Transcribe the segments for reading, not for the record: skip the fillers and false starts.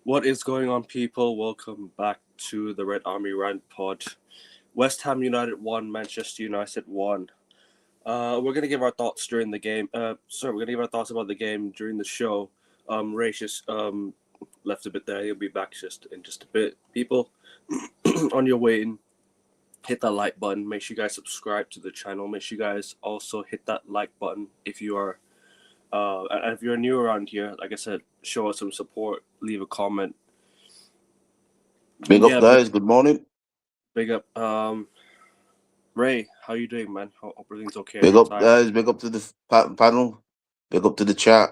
What is going on, people? Welcome back to the Red Army Rant Pod. West Ham United won, Manchester United won. We're gonna give our thoughts during the game. We're gonna give our thoughts about the game during the show. Ray just left a bit there. He'll be back just in just a bit. People, on your way in, hit that like button. Make sure you guys subscribe to the channel. Make sure you guys also hit that like button if you are. And if you're new around here, like I said, show us some support. Leave a comment. Big up, Yeah, guys. Good morning. big up. Ray, how you doing, man? Hope everything's okay on Big your up, side. guys. Big up to the panel. Big up to the chat.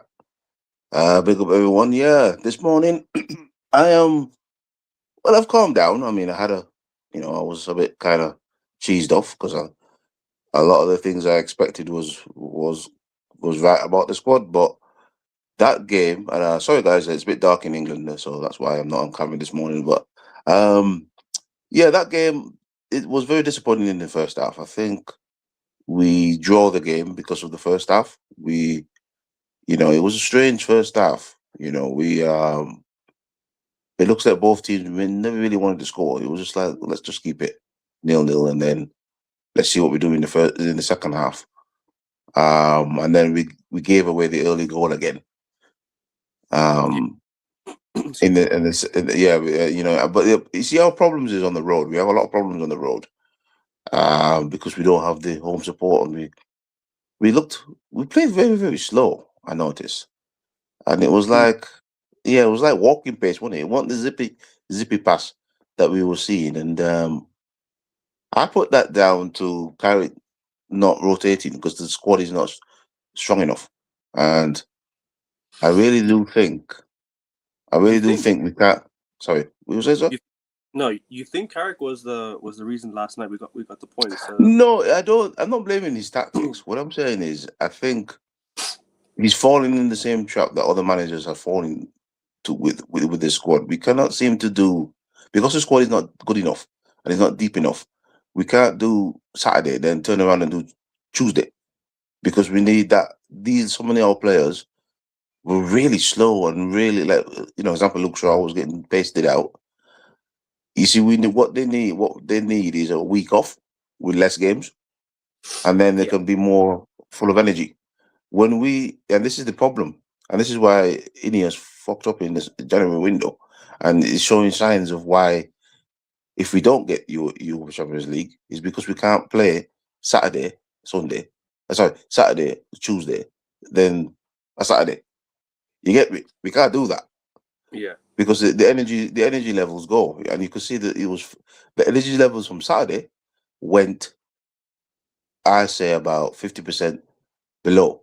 Big up, everyone. Yeah, this morning, I am, well, I've calmed down. I mean, I was a bit kind of cheesed off because a lot of the things I expected was right about the squad. But that game, and sorry, guys, it's a bit dark in England, so that's why I'm not on camera this morning. But um, yeah, that game, it was very disappointing in the first half. I think we draw the game because of the first half. It was a strange first half. It looks like both teams never really wanted to score. It was just like, let's just keep it 0-0, and then let's see what we do in the second half. And then we gave away the early goal again. Yeah. Um, in Excuse me. the in this yeah, but you see our problems is on the road. We have a lot of problems on the road. Because we don't have the home support, and we played very, very slow. I noticed. And it was Mm, like, yeah, it was like walking pace, wasn't it? It wasn't the zippy pass that we were seeing. And I put that down to Carrick not rotating because the squad is not strong enough. And I really do think, I you really do think think we can't. Sorry, we will say so. you no? You think Carrick was the reason last night we got the points? No, I don't. I'm not blaming his tactics. What I'm saying is, I think he's falling in the same trap that other managers are falling to with this squad. We cannot seem to do, because the squad is not good enough and it's not deep enough. We can't do Saturday, then turn around and do Tuesday, because we need that. These so many of our players were really slow and really, like, example, Luke Shaw was getting pasted out. You see, we need what they need. What they need is a week off with less games, and then they Yeah, can be more full of energy. And this is the problem, and this is why Ineos fucked up in this January window, and it's showing signs of why, if we don't get you Champions League, is because we can't play Saturday, Sunday, sorry, Saturday, Tuesday, then a Saturday. You get me? We can't do that yeah, because the energy levels go, and you could see that the energy levels from Saturday went, I say, about 50% below,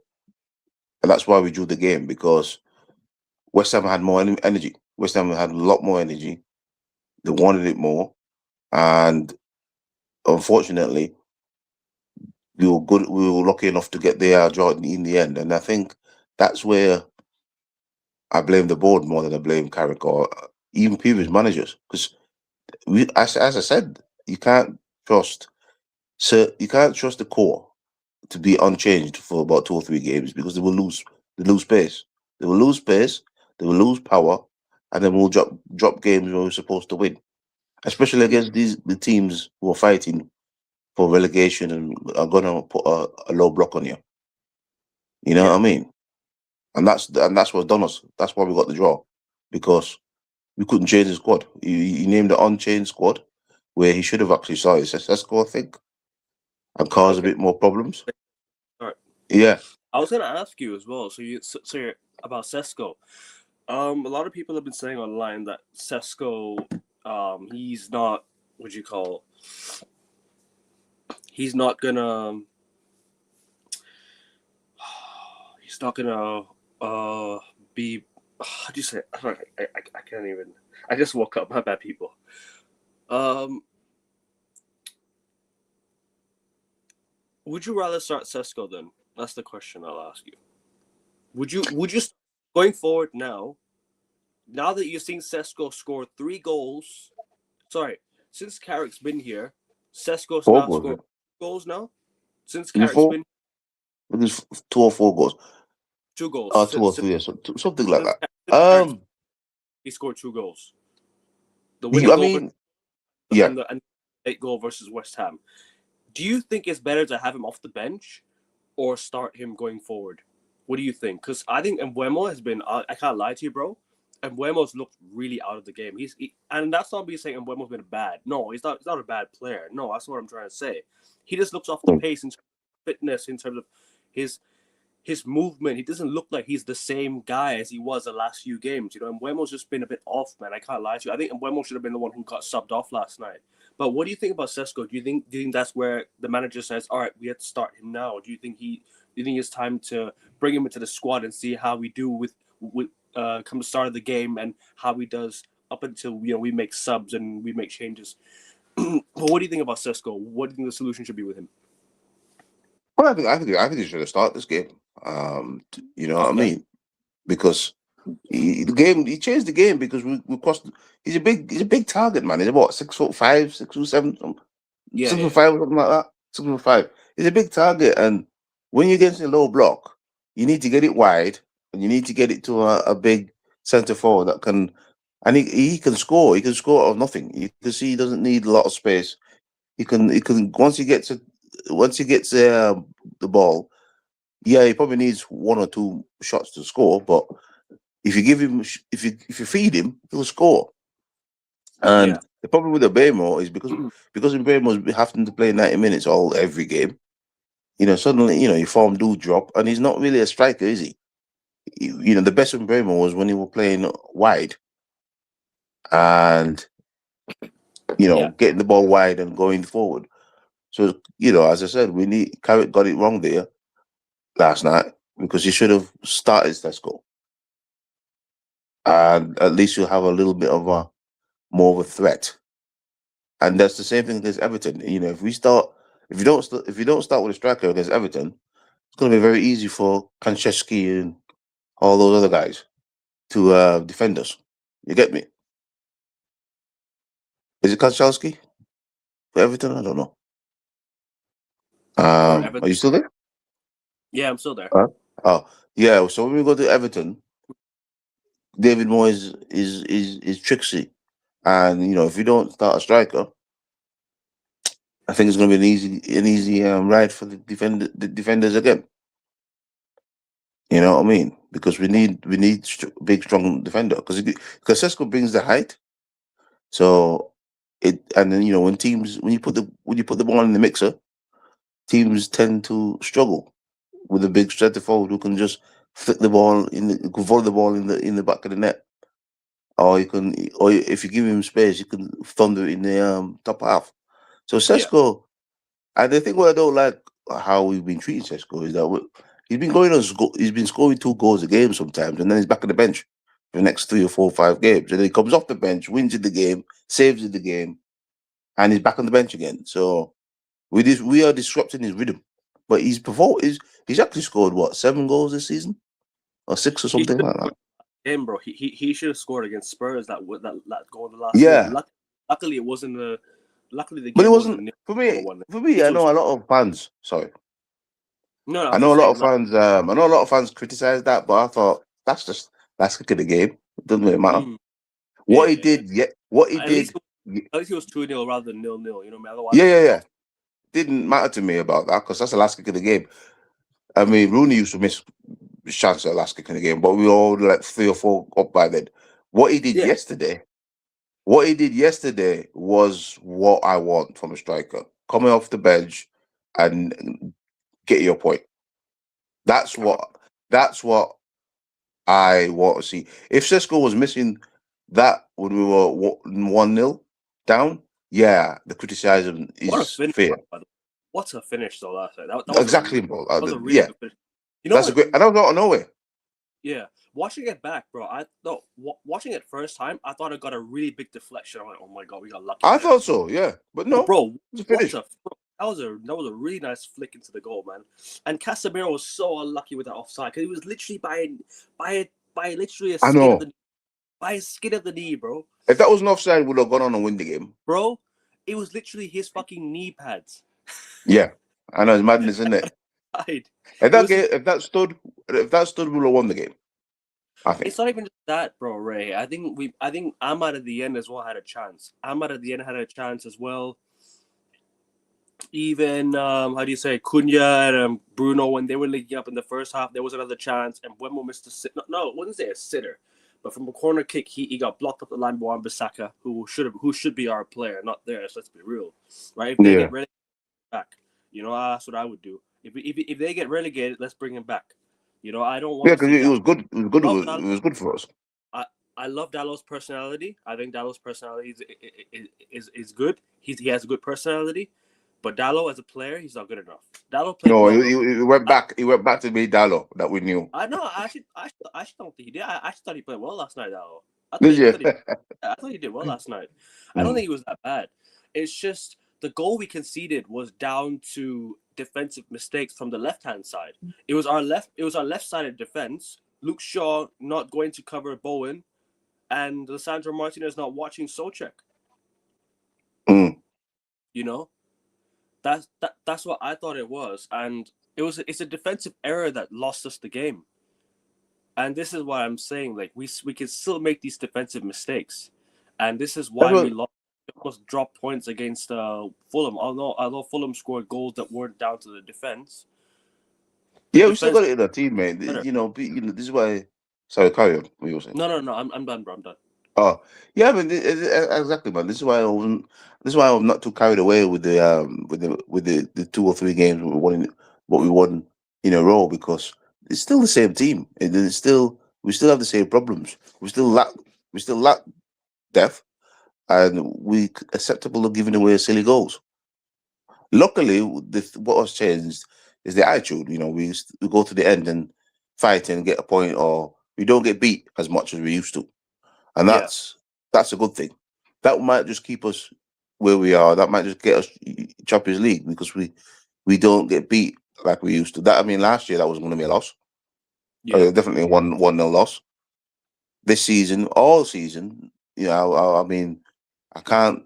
and that's why we drew the game, because West Ham had more energy. West Ham had a lot more energy. They wanted it more, and unfortunately, we were good. We were lucky enough to get the draw in the end, and I think that's where I blame the board more than I blame Carrick or even previous managers, because as I said, you can't trust. So you can't trust the core to be unchanged for about 2 or 3 games, because they will lose. They lose pace. They will lose pace. They will lose power, and then we'll drop games where we're supposed to win, especially yeah, against the teams who are fighting for relegation and are gonna put a low block on you. You know yeah. what I mean? And that's what done us. That's why we got the draw, because we couldn't change the squad. He named the unchanged squad where he should have actually started Sesko, I think, and caused a Okay, bit more problems. all right. Yeah, I was gonna ask you as well. So you're about Sesko. A lot of people have been saying online that Sesko, he's not what you call. He's not gonna. He's not gonna be. How do you say? I can't even. I just woke up. My bad, people. Um, would you rather start Sesko then? That's the question I'll ask you. Would you going forward now? Now that you've seen Sesko score 3 goals. Sorry, since Carrick's been here, Sesko's four now goals. scored goals now. Since Is it Carrick's four? been I think it's 2 or 4 goals. 2 goals. Two or three, or something like Since that. Carrick's he scored 2 goals. The winning I goal mean, yeah. and the late goal versus West Ham. Do you think it's better to have him off the bench or start him going forward? What do you think? Because I think Embuemo has been. I can't lie to you, bro. Embuemo's looked really out of the game. And that's not me saying Embuemo's been bad. No, he's not. He's not a bad player. No, that's what I'm trying to say. He just looks off the Mm. pace in terms of fitness, in terms of his his movement. He doesn't look like he's the same guy as he was the last few games. You know, Mbuemo's just been a bit off, man. I can't lie to you. I think Mbuemo should have been the one who got subbed off last night. But what do you think about Sesko? Do you think that's where the manager says, all right, we have to start him now? Do you think it's time to bring him into the squad and see how we do with come the start of the game and how he does up until we make subs and we make changes? But what do you think about Sesko? What do you think the solution should be with him? Well, I think he should have started this game. You know what I Okay. mean? Because he changed the game because we cost. He's a big target, man. He's about 6'5", 6'7", Yeah, 6'5", something like that. 6'5". He's a big target, and when you're against a low block, you need to get it wide, and you need to get it to a big centre forward that can, and he can score. He can score out of nothing. You can see he doesn't need a lot of space. He can once he gets the ball. Yeah, he probably needs one or two shots to score, but if you give him, if you feed him, he'll score. And yeah, the problem with Obama is because Obama's having to play 90 minutes every game. Suddenly your form do drop, and he's not really a striker, is he? The best of Obama was when he was playing wide and yeah. getting the ball wide and going forward. So as I said, Carrick got it wrong there last night because he should have started Sesko, and at least you'll have a little bit of a more of a threat. And that's the same thing against Everton. If you don't start with a striker against Everton, it's going to be very easy for Kanchelski and all those other guys to defend us. You get me? Is it Kanchelski for Everton? I don't know. For Everton. Are you still there? Yeah, I'm still there. Oh, yeah. So when we go to Everton, David Moyes is tricksy, and if you don't start a striker, I think it's going to be an easy ride for the defenders again. You know what I mean? Because we need big strong defender because Sesko brings the height. So and then when you put the ball in the mixer, teams tend to struggle with a big centre forward who can just flick the ball who can volley the ball in the back of the net, or if you give him space, you can thunder it in the top half. So Yeah. Sesko, and the thing what I don't like how we've been treating Sesko is that he's been scoring 2 goals a game sometimes, and then he's back on the bench for the next 3 or 4 or 5 games, and then he comes off the bench, wins in the game, saves in the game, and he's back on the bench again. So we are disrupting his rhythm. But he's actually scored what 7 goals this season or 6 or He something should like that. game, bro. He should have scored against Spurs that goal in the last game. Yeah, Luckily, it wasn't the. Luckily, the but it game wasn't wasn't nil for or me. one. For me, It I was know a lot of fans. Sorry, no. I I was know a just lot saying. of fans. I know a lot of fans criticize that, but I thought that's kick of the game. It doesn't really matter. Mm, What he yeah, yeah. did, yeah, what he At least did, at least it was 2-0 rather than 0-0. You know, man. Otherwise, yeah, it yeah, was yeah, tough. didn't matter to me about that because that's the last kick of the game. I mean, Rooney used to miss chance at last kick in the game, but we were all like 3 or 4 up by then. What he did Yeah, yesterday, what he did yesterday was what I want from a striker. Coming off the bench and get your point. That's uh-huh. what that's what I want to see. If Sesko was missing that when we were 1-0 down, yeah, the criticism What a is finish! fair. By the way. What a finish though last night. That was a Exactly, bro. that was a really Yeah, good finish. You know that's a what? great. And I was out of nowhere. Yeah, watching it back, bro. I thought watching it first time, I thought it got a really big deflection. I'm like, oh my god, we got lucky I there. thought so, yeah, but But no, bro, it's a what finish. a that was a really nice flick into the goal, man. And Casemiro was so unlucky with that offside because he was literally by literally a I skin of know. the by a skin of the knee, bro. If that was an offside, would have gone on and win the game. Bro, it was literally his fucking knee pads. Yeah, I know it's madness, isn't it? It If was if that stood, we would have won the game. I think. It's not even just that, bro, Ray. I think Ahmad at the end as well had a chance. Ahmad at the end had a chance as well. Even how do you say Cunha and Bruno, when they were linking up in the first half, there was another chance, and Wemo missed a sit. No, it wasn't say a sitter, but from a corner kick, he got blocked up the line by Wan-Bissaka, who should be our player, not theirs. Let's be real, right? If they Yeah. get relegated back, that's what I would do. If they get relegated, let's bring him back. I don't want Yeah, to because see it that. was good. It was good. Love It Dalot. was good for us. I love Dalot's personality. I think Dalot's personality is good. He has a good personality. But Dalot as a player, he's not good enough. Dalot played No, well. he went back. He went back to be Dalo that we knew. I know. I actually don't think he did. I actually thought he played well last night, Dalot. Did you? I thought he did well last night. I don't Mm. think he was that bad. It's just the goal we conceded was down to defensive mistakes from the left-hand side. It was our left-sided defense. Luke Shaw not going to cover Bowen, and Lissandro Martinez not watching Souček. Mm. That's what I thought it was, and it's a defensive error that lost us the game. And this is what I'm saying. Like we can still make these defensive mistakes, and this is why we lost. Almost dropped points against Fulham. Although Fulham scored goals that weren't down to the defense. Yeah, we still got it in our team, mate. This is why. Sorry, carry on. What you were saying? No. I'm done, bro. I'm done. Oh, yeah, but exactly, man. This is why I wasn't. This is why I'm not too carried away with the 2 or 3 games what we won in a row, because it's still the same team. We still have the same problems. We still lack depth, and we acceptable of giving away silly goals. Luckily, what has changed is the attitude. We go to the end and fight and get a point, or we don't get beat as much as we used to, and Yeah. that's a good thing. That might just keep us where we are. That might just get us Champions League, because we don't get beat like we used to. Last year that was going to be a loss. Yeah. Definitely a 1-0 loss. This season, all season, I can't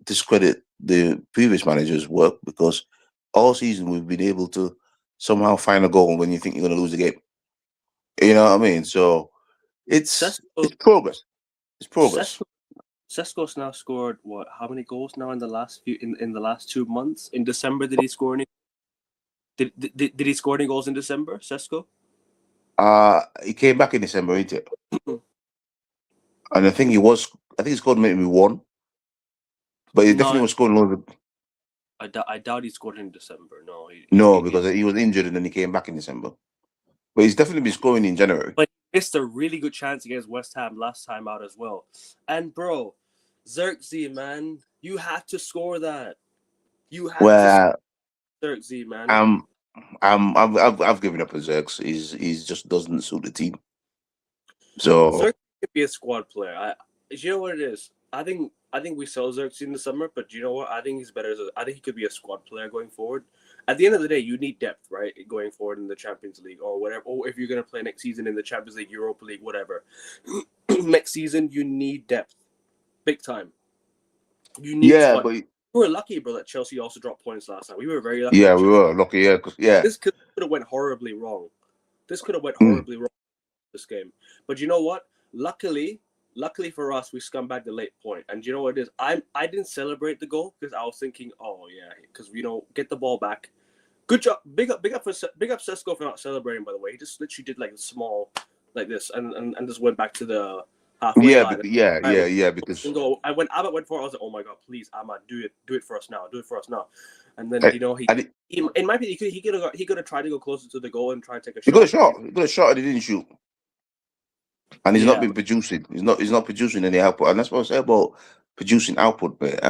discredit the previous manager's work, because all season we've been able to somehow find a goal when you think you're going to lose the game. You know what I mean? So it's progress. It's progress. Sesko'S now scored what? How many goals now in the last in the last 2 months? In December, did he score any? Did he score any goals in December, Sesko? He came back in December, ain't it? And I think he scored maybe 1, but he definitely was scoring loads of. I doubt he scored in December. No, because he was injured and then he came back in December. But he's definitely been scoring in January. But he missed a really good chance against West Ham last time out as well. And bro, Sesko'S, man, you have to score that. You have to score Sesko'S, man. I've given up on Sesko'S. He's just doesn't suit the team. So Sesko'S could be a squad player. You know what it is? I think we sell Sesko'S in the summer, but you know what? I think he's better. I think he could be a squad player going forward. At the end of the day, you need depth, right? Going forward in the Champions League or whatever, or if you're going to play next season in the Champions League, Europa League, whatever. Next season, you need depth, big time. You need squad. but we were lucky, bro, that Chelsea also dropped points last time. We were very lucky. Yeah, we were lucky. Yeah, this could have went horribly wrong. This game. But you know what? Luckily for us, we scumbag the late point. And you know what it is? I didn't celebrate the goal because I was thinking, oh yeah, because get the ball back. Good job. Big up Sesko for not celebrating. By the way, he just literally did like small, like this, and just went back to the halfway line. Because Ahmad went for it. I was like, oh my god, please, Ahmad, do it for us now. And then it might be he could have tried to go closer to the goal and try to take a shot. He got a shot and he didn't shoot. And he's not been producing. He's not producing any output. And that's what I say about producing output, mate.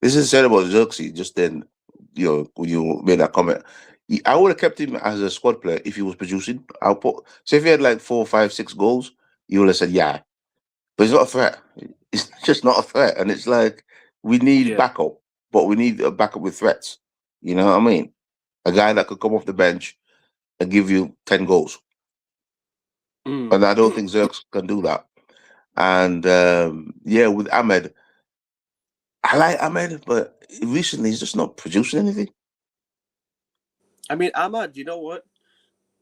This is said about Sesko'S just then, when you made that comment. I would have kept him as a squad player if he was producing output. So if he had like 4, 5, 6 goals, you would have said, yeah. But he's not a threat. It's just not a threat. And it's like, we need backup, but we need a backup with threats. You know what I mean? A guy that could come off the bench and give you 10 goals. And I don't think Sesko'S can do that. And with Ahmed, I like Ahmed, but recently he's just not producing anything. I mean, Ahmad, you know what?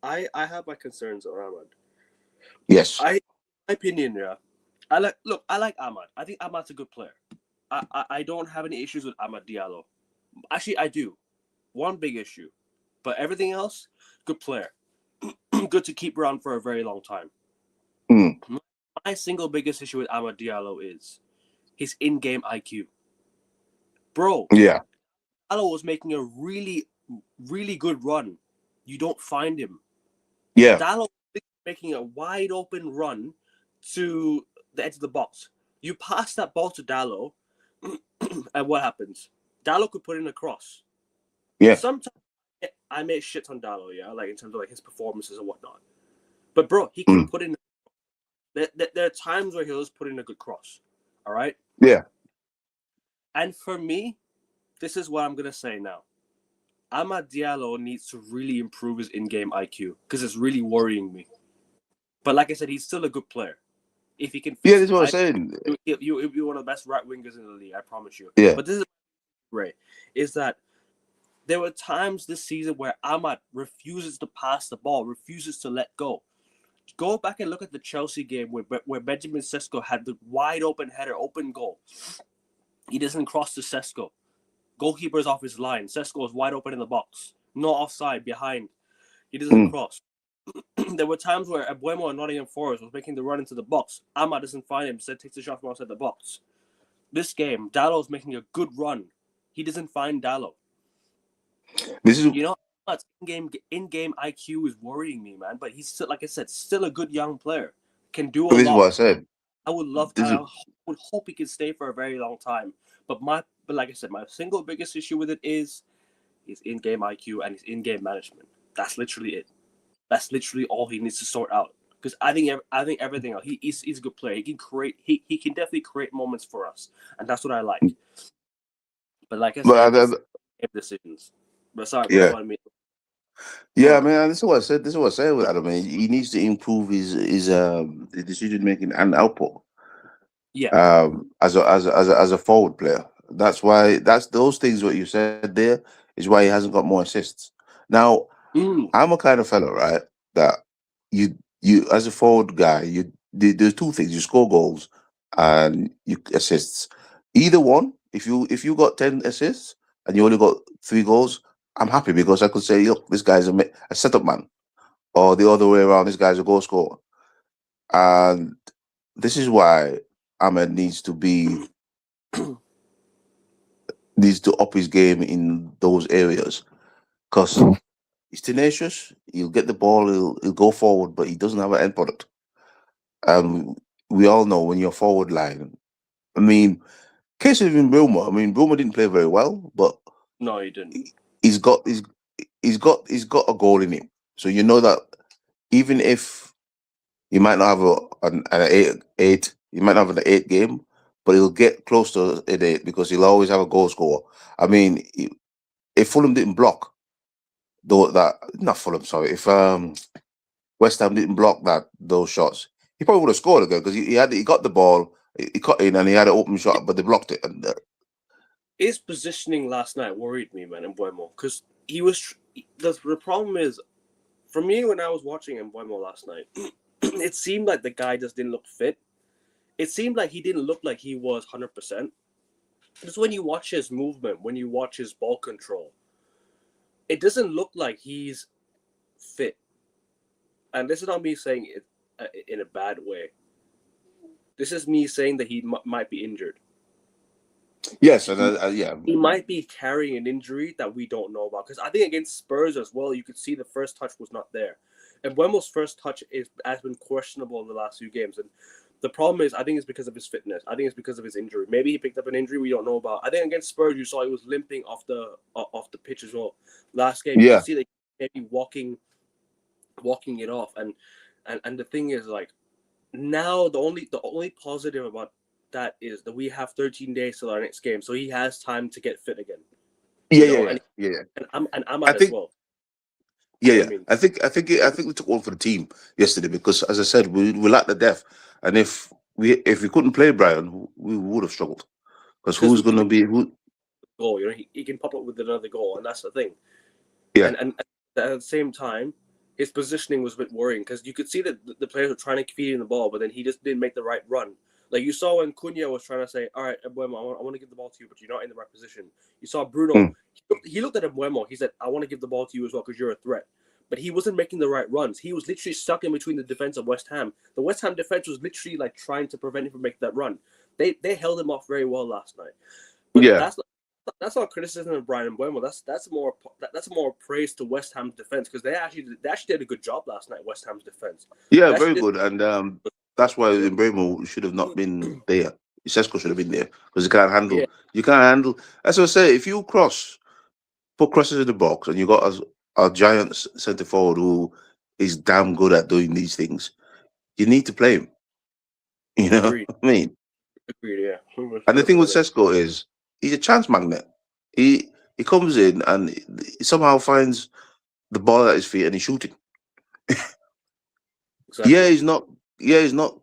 I have my concerns on Ahmad. Yes. My opinion, yeah. I like Ahmad. I think Ahmad's a good player. I don't have any issues with Ahmad Diallo. Actually, I do. One big issue, but everything else, good player. Good to keep around for a very long time. Mm. My single biggest issue with Ahmad Diallo is his in-game IQ. Bro, Yeah. Diallo was making a really, really good run. You don't find him. Yeah. Diallo was making a wide open run to the edge of the box. You pass that ball to Diallo, and what happens? Diallo could put in a cross. Yeah. Sometimes I make shit on Diallo, yeah, like in terms of like his performances and whatnot. But bro, he can Mm. put in. There are times where he'll just put in a good cross. All right. Yeah. And for me, this is what I'm gonna say now. Amad Diallo needs to really improve his in-game IQ because it's really worrying me. But like I said, he's still a good player. If he can Yeah. fix That's it, what I'm saying. he'll be one of the best right wingers in the league. I promise you. Yeah. But this is Ray, is that there were times this season where Ahmad refuses to pass the ball, refuses to let go. Go back and look at the Chelsea game where Benjamin Sesko had the wide open header, open goal. He doesn't cross to Sesko. Goalkeeper's off his line. Sesko is wide open in the box. No offside behind. He doesn't Mm. cross. There were times where Abuemo and Nottingham Forest was making the run into the box. Ahmad doesn't find him, instead takes the shot from outside the box. This game, Dallow's making a good run. He doesn't find Dallow. This is You know, in-game IQ is worrying me, man. But he's still, like I said, still a good young player. Can do a this is what lot. I said. I would love. This is I would hope he can stay for a very long time. But like I said, my single biggest issue with it is his in-game IQ and his in-game management. That's literally it. That's literally all he needs to sort out. Because I think everything else. He's a good player. He can create. He can definitely create moments for us, and that's what I like. But like I said, but it's decisions. But sorry, bro. yeah. Go on me. Go Yeah, on. man. This is what I said. This is what I said with Adam. He needs to improve his decision making and output. Yeah. As a forward player. That's those things what you said there is why he hasn't got more assists. Now, Mm. I'm a kind of fellow, right? That you as a forward guy, there's two things: you score goals and you assists. Either one, if you got 10 assists and you only got 3 goals, I'm happy because I could say, look, this guy's a setup man, or the other way around, this guy's a goal scorer. And this is why Ahmed needs to up his game in those areas because he's tenacious. He'll get the ball. He'll go forward, but he doesn't have an end product. And we all know when you're forward line. I mean, case of even Bruma. I mean, Bruma didn't play very well, but No, he didn't. he's got he's got a goal in him. So you know that even if he might not have an eight, he might not have an 8 game, but he'll get close to an 8 because he'll always have a goal scorer. I mean, if Fulham didn't block though that not Fulham, sorry, if West Ham didn't block those shots, he probably would have scored again because he got the ball, he cut in and he had an open shot, but they blocked it. And His positioning last night worried me, man, in Buemo, because he was. The problem is, for me, when I was watching Buemo last night, it seemed like the guy just didn't look fit. It seemed like he didn't look like he was 100%. Just when you watch his movement, when you watch his ball control, it doesn't look like he's fit. And this is not me saying it in a bad way. This is me saying that he might be injured. yes, and yeah, He might be carrying an injury that we don't know about. Because I think against Spurs as well, you could see the first touch was not there. And Buemo's first touch has been questionable in the last few games. And the problem is, I think it's because of his fitness. I think it's because of his injury. Maybe he picked up an injury we don't know about. I think against Spurs, you saw he was limping off the pitch as well. Last game, you could yeah, see that maybe walking it off. And the thing is, like, now the only positive about that is that we have 13 days till our next game, so he has time to get fit again. yeah, You yeah, know, yeah, yeah. and I'm I at as think. well. Yeah, You know what yeah. I mean? I think we took one for the team yesterday because, as I said, we lacked the depth, and if we couldn't play Brian, we would have struggled because Because who's going to be who? goal, he can pop up with another goal, and that's the thing. Yeah, And at the same time, his positioning was a bit worrying because you could see that the players were trying to feed him the ball, but then he just didn't make the right run. Like you saw when Cunha was trying to say, "All right, Embuemo, I want to give the ball to you, but you're not in the right position." You saw Bruno. Mm. He looked at Embuemo. He said, "I want to give the ball to you as well because you're a threat." But he wasn't making the right runs. He was literally stuck in between the defense of West Ham. The West Ham defense was literally like trying to prevent him from making that run. They held him off very well last night. But Yeah, that's not criticism of Brian Mbeumo. That's more praise to West Ham's defense because they actually did a good job last night. West Ham's defense. yeah, They very actually good. And that's why Mbeumo should have not been there. Sesko should have been there because he can't handle. yeah, You can't handle. As I say, if you put crosses in the box, and you got a giant centre forward who is damn good at doing these things, you need to play him. You know agreed, what I mean? agreed. Yeah, And the thing with 100%. Sesko is he's a chance magnet. He comes in and he somehow finds the ball at his feet and he's shooting. Yeah, Exactly. he's not. Yeah, he's not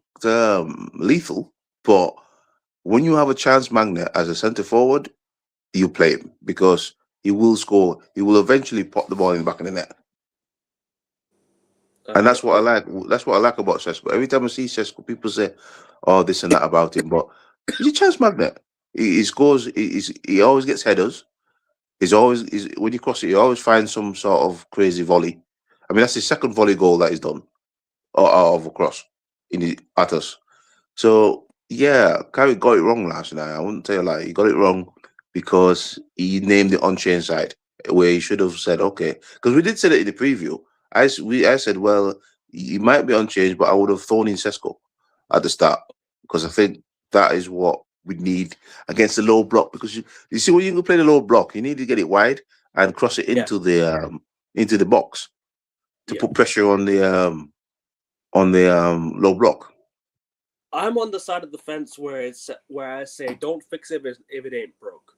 lethal, but when you have a chance magnet as a centre forward, you play him because he will score. He will eventually pop the ball in the back of the net, and I, that's what I I like. That's what I like about Sesko. Every time I see Sesko, people say, "Oh, this and that about him," but he's a chance magnet. He scores. He always gets headers. When you cross it, he always finds some sort of crazy volley. I mean, that's his second volley goal that he's done out of a cross at us. So yeah, Carrick got it wrong last night. I wouldn't tell you like he got it wrong because he named it unchanged side where he should have said okay. Because we did say it in the preview. I said, well, he might be unchanged, but I would have thrown in Sesko at the start because I think that is what we need against the low block. Because you see when you can play the low block, you need to get it wide and cross it yeah, into the box to yeah. put pressure on the low block. I'm on the side of the fence where I say don't fix it if it ain't broke.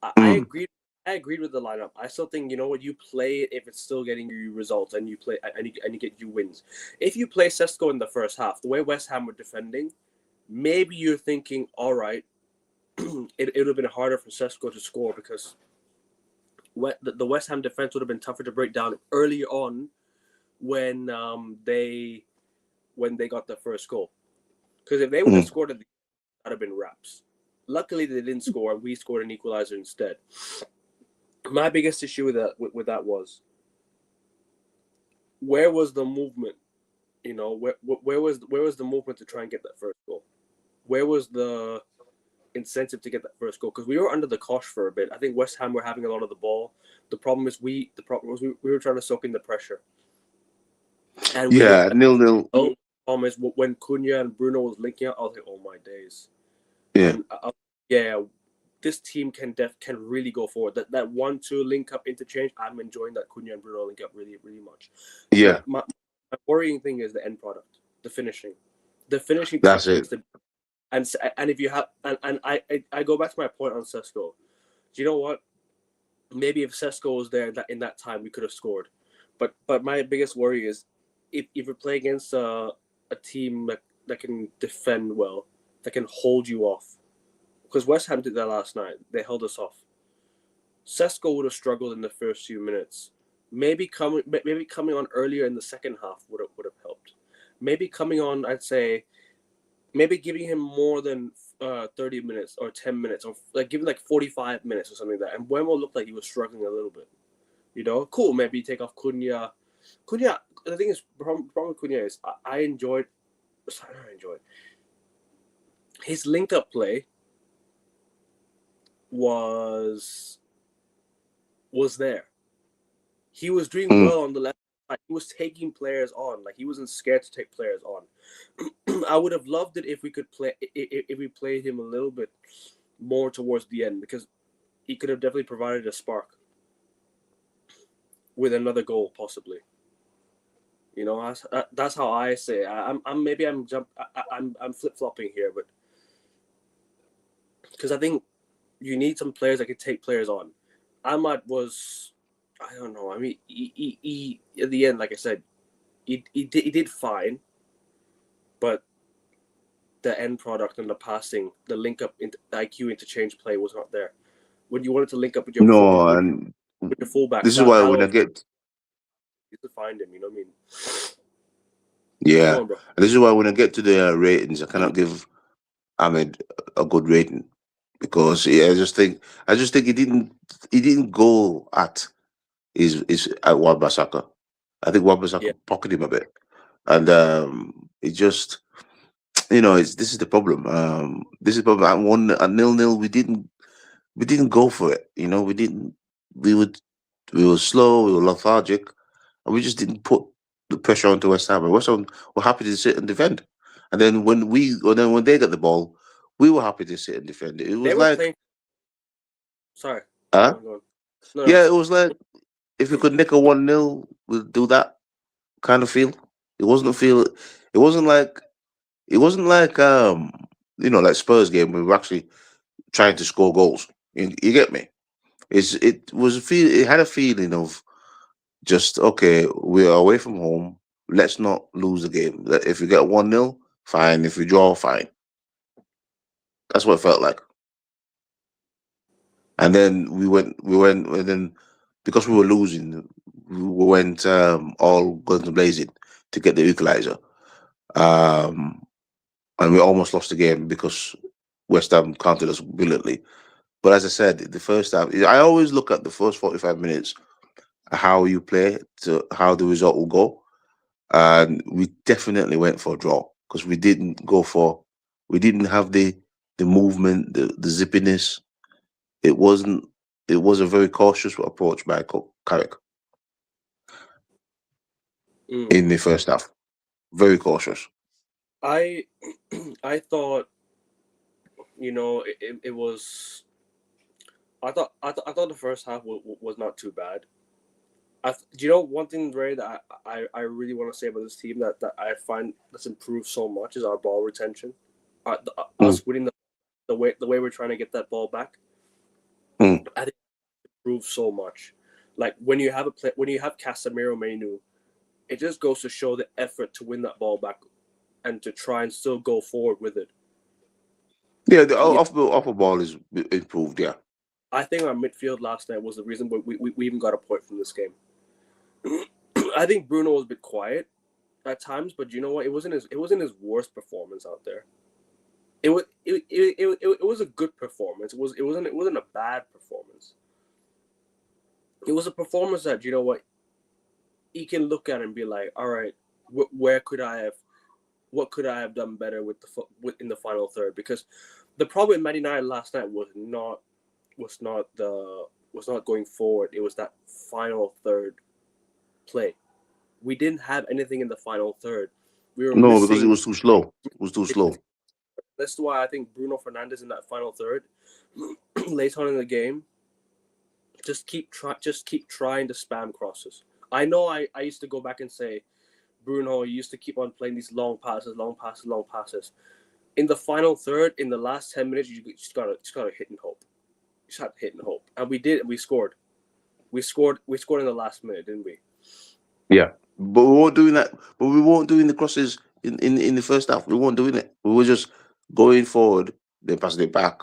I Mm, agree. I agreed with the lineup. I still think you know what you play it if it's still getting you results and you play and you get you wins. If you play Sesko in the first half, the way West Ham were defending, maybe you're thinking, all right, it would have been harder for Sesko to score because the West Ham defense would have been tougher to break down early on when they got the first goal. Because if they would have mm. scored, that would have been wraps. Luckily, they didn't score, and we scored an equalizer instead. My biggest issue with that was where was the movement? You know, where was the movement to try and get that first goal? Where was the incentive to get that first goal? Because we were under the cosh for a bit. I think West Ham were having a lot of the ball. The problem was we were trying to soak in the pressure, and we did. Yeah, 0-0. The problem is when Cunha and Bruno was linking up, I was like, oh my days. Yeah, And yeah, this team can really go forward. That 1-2 link up interchange, I'm enjoying that Cunha and Bruno link up really really much. yeah, My worrying thing is the end product, the finishing. The finishing that's touch it. needs to, and if you have and I go back to my point on Sesko. Do you know what? Maybe if Sesko was there in that time, we could have scored. But my biggest worry is if we play against a team that can defend well, that can hold you off. Because West Ham did that last night. They held us off. Sesko would have struggled in the first few minutes. Maybe coming on earlier in the second half would have helped. Maybe coming on, I'd say, maybe giving him more than 30 minutes or 10 minutes, or like giving like 45 minutes or something like that. And Buemo looked like he was struggling a little bit. You know, cool. Maybe take off Cunha. Cunha. The thing is, problem with Cunha is I enjoyed. Sorry, I enjoyed his link up play was there. He was doing Mm. well on the left side. He was taking players on. Like he wasn't scared to take players on. I would have loved it if we could play if we played him a little bit more towards the end because he could have definitely provided a spark with another goal possibly. You know, that's how I say it. I'm flip flopping here, but because I think you need some players that can take players on. Ahmad was, I don't know. I mean, he at the end, like I said, he did fine, but the end product and the passing, the link up, the IQ interchange play was not there. When you wanted to link up with No, and your fullbacks, this is why when I Dallo, get You to find him. You know what I mean? Go Yeah, on, bro. and this is why when I get to the ratings, I cannot give Ahmed a good rating because I just think he didn't go at his at Wan-Bissaka. I think Yeah, Wan-Bissaka pocketed him a bit, and it just this is the problem. This is the problem. At 1-0, we didn't go for it. We didn't. We would we were slow. We were lethargic, and we just didn't put the pressure onto West Ham. And West Ham were happy to sit and defend. And then when they got the ball, we were happy to sit and defend. It they was were like, playing. Sorry, go huh? on, go on. No, no. Yeah, it was like if we could nick a 1-0, we'll do that kind of feel. It wasn't a feel. It wasn't like it wasn't like like Spurs game where we were actually trying to score goals. You get me? It was a feel. It had a feeling of just okay. We're away from home. Let's not lose the game. If we get 1-0, fine. If we draw, fine. That's what it felt like. And then and then because we were losing, we went all guns blazing to get the equaliser. Um, and we almost lost the game because West Ham counted us brilliantly. But as I said, the first half, I always look at the first 45 minutes, how you play to how the result will go. And we definitely went for a draw because we didn't have the movement, the zippiness. It wasn't, it was a very cautious approach by Carrick Mm. in the first half. Very cautious. I I thought it was. I thought the first half was not too bad. Do you know one thing, Ray, that I really want to say about this team that I find that's improved so much is our ball retention. Mm, Us winning the way we're trying to get that ball back. mm. I think it improved so much. Like when you have Casemiro Menu, it just goes to show the effort to win that ball back and to try and still go forward with it. Yeah, the Yeah, off the ball is improved. Yeah. I think our midfield last night was the reason we even got a point from this game. I think Bruno was a bit quiet at times, but you know what? It wasn't his worst performance out there. It was a good performance. It wasn't a bad performance. It was a performance that you know what he can look at and be like, all right, where could I have what could I have done better in the final third? Because the problem in Man United last night was not going forward. It was that final third play. We didn't have anything in the final third. We were No, because it missing. was too slow. It was too slow. That's why I think Bruno Fernandes in that final third, late on in the game, just keep trying to spam crosses. I know I used to go back and say Bruno used to keep on playing these long passes, long passes, long passes. In the final third, in the last 10 minutes, you just gotta hit and hope. You just had to hit and hope, and we did. And we scored. We scored in the last minute, didn't we? Yeah, but we weren't doing that. But we weren't doing the crosses in the first half. We weren't doing it. We were just going forward, then passing it back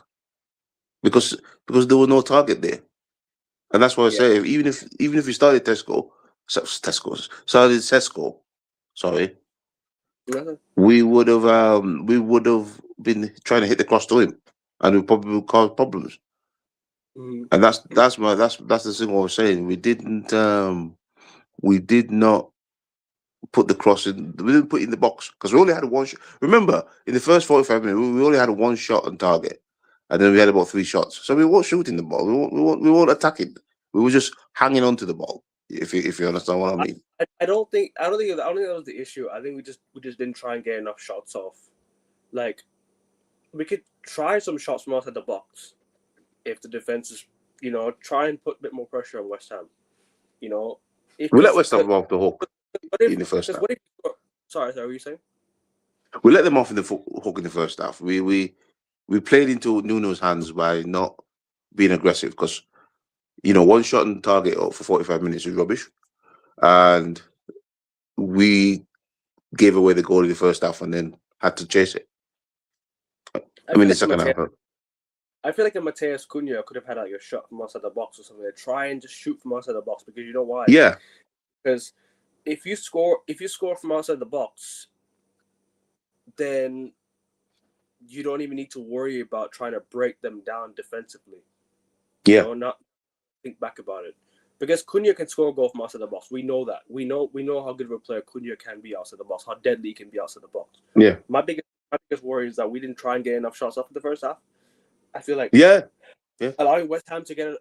because there was no target there, and that's why I Yeah. say even if we started started Sesko, sorry, Nothing. we would have been trying to hit the cross to him, and we probably would cause problems. Mm-hmm. And that's the thing I was saying. We did not put the cross in. We didn't put it in the box because we only had one shot. Remember, in the first 45 minutes, we only had one shot on target, and then we had about three shots. So we weren't shooting the ball. We weren't attacking. We were just hanging on to the ball. If you understand what I mean. I don't think that was the issue. I think we just didn't try and get enough shots off. Like we could try some shots from outside the box if the defense is, try and put a bit more pressure on West Ham. You know, We let because West Ham off the hook what if in the first because half. what if sorry, what were you saying? We let them off in the hook in the first half. We played into Nuno's hands by not being aggressive because one shot on target for 45 minutes is rubbish, and we gave away the goal in the first half and then had to chase it. I I mean, feel the like the second half. Mateus Cunha could have had like a shot from outside the box or something. Try and just shoot from outside the box because you know why? Yeah, Because if you score from outside the box, then you don't even need to worry about trying to break them down defensively. Yeah. Not think back about it. Because Cunha can score a goal from outside the box. We know that. We know how good of a player Cunha can be outside the box, how deadly he can be outside the box. Yeah. My biggest worry is that we didn't try and get enough shots off in the first half. I feel like allowing West Ham to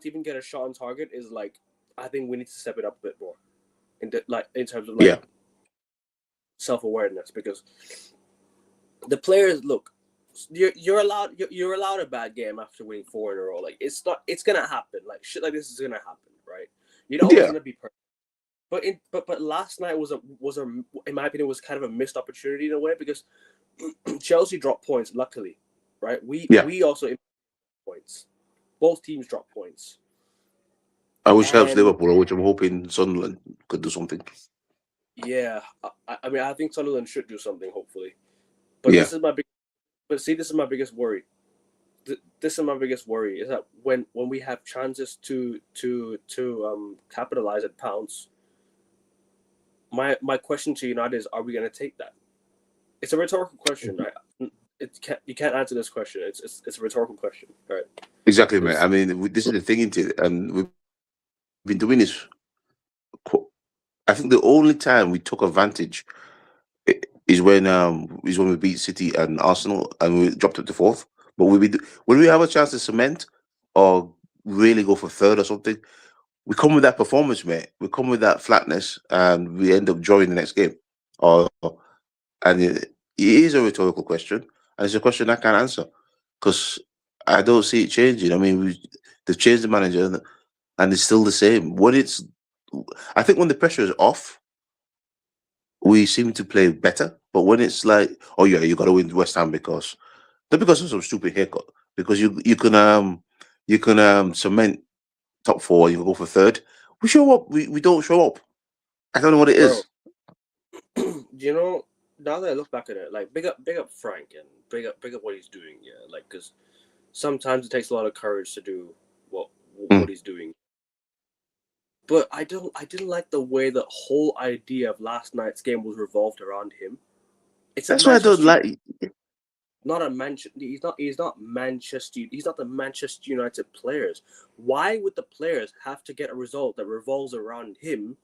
even get a shot on target is like, I think we need to step it up a bit more in terms of self-awareness, because the players look. You're allowed a bad game after winning 4 in a row. Like, it's gonna happen. Like, shit like this is gonna happen, right? You're not always gonna be perfect. But last night was in my opinion, was kind of a missed opportunity in a way, because Chelsea dropped points. Luckily, right? We also points. Both teams dropped points. Which helps Liverpool, which I'm hoping Sunderland could do something. Yeah, I mean, I think Sunderland should do something, hopefully. But this is my biggest worry. This is my biggest worry, is that when we have chances to capitalize and pounce, my question to United is, are we going to take that? It's a rhetorical question. You can't answer this question. It's a rhetorical question, right? Exactly, mate. I mean, this is the thing into it, and we've been doing this. I think the only time we took advantage is when we beat City and Arsenal, and we dropped up to fourth. But when we have a chance to cement or really go for third or something, we come with that performance, mate. We come with that flatness, and we end up drawing the next game. And it is a rhetorical question, and it's a question I can't answer because I don't see it changing. I mean, they've changed the manager, and it's still the same. I think when the pressure is off, we seem to play better. But when it's like, oh yeah, you got to win West Ham not because of some stupid haircut, because you can cement top 4, you can go for third. We show up. We don't show up. I don't know what it is. You know, now that I look back at it, like, big up Frank, and big up what he's doing. Yeah, like, because sometimes it takes a lot of courage to do what he's doing. But I didn't like the way the whole idea of last night's game was revolved around him. That's why I don't like. Not a Manchester. He's not Manchester. He's not the Manchester United players. Why would the players have to get a result that revolves around him,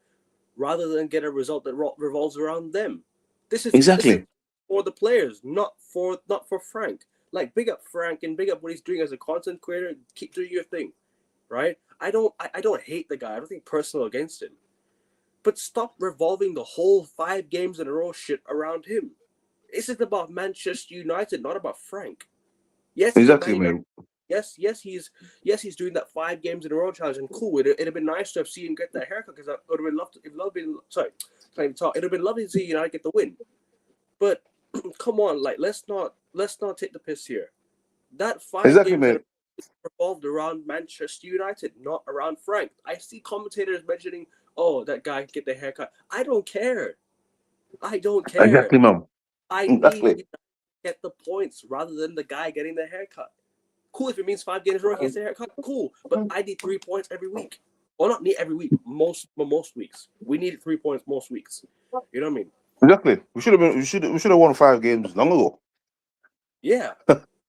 rather than get a result that revolves around them? This is for the players, not for Frank. Like, big up Frank and big up what he's doing as a content creator. Keep doing your thing, right? I don't hate the guy. I don't think personal against him, but stop revolving the whole 5 games in a row shit around him. This is about Manchester United, not about Frank. Yes, exactly, man. Yes, he's doing that 5 games in a row challenge, and cool. It'd have been nice to have seen him get that haircut, because it would have been it'd have been lovely to see United get the win. But come on, like, let's not take the piss here. That 5 games revolved around Manchester United, not around Frank. I see commentators mentioning, "Oh, that guy get the haircut." I don't care. Exactly, mom. I need to get the points rather than the guy getting the haircut. Cool, if it means 5 games in a row he gets the haircut, cool. But I need 3 points every week. Well, not need every week. Most weeks. We needed 3 points most weeks. You know what I mean? Exactly. We should have won 5 games long ago. Yeah.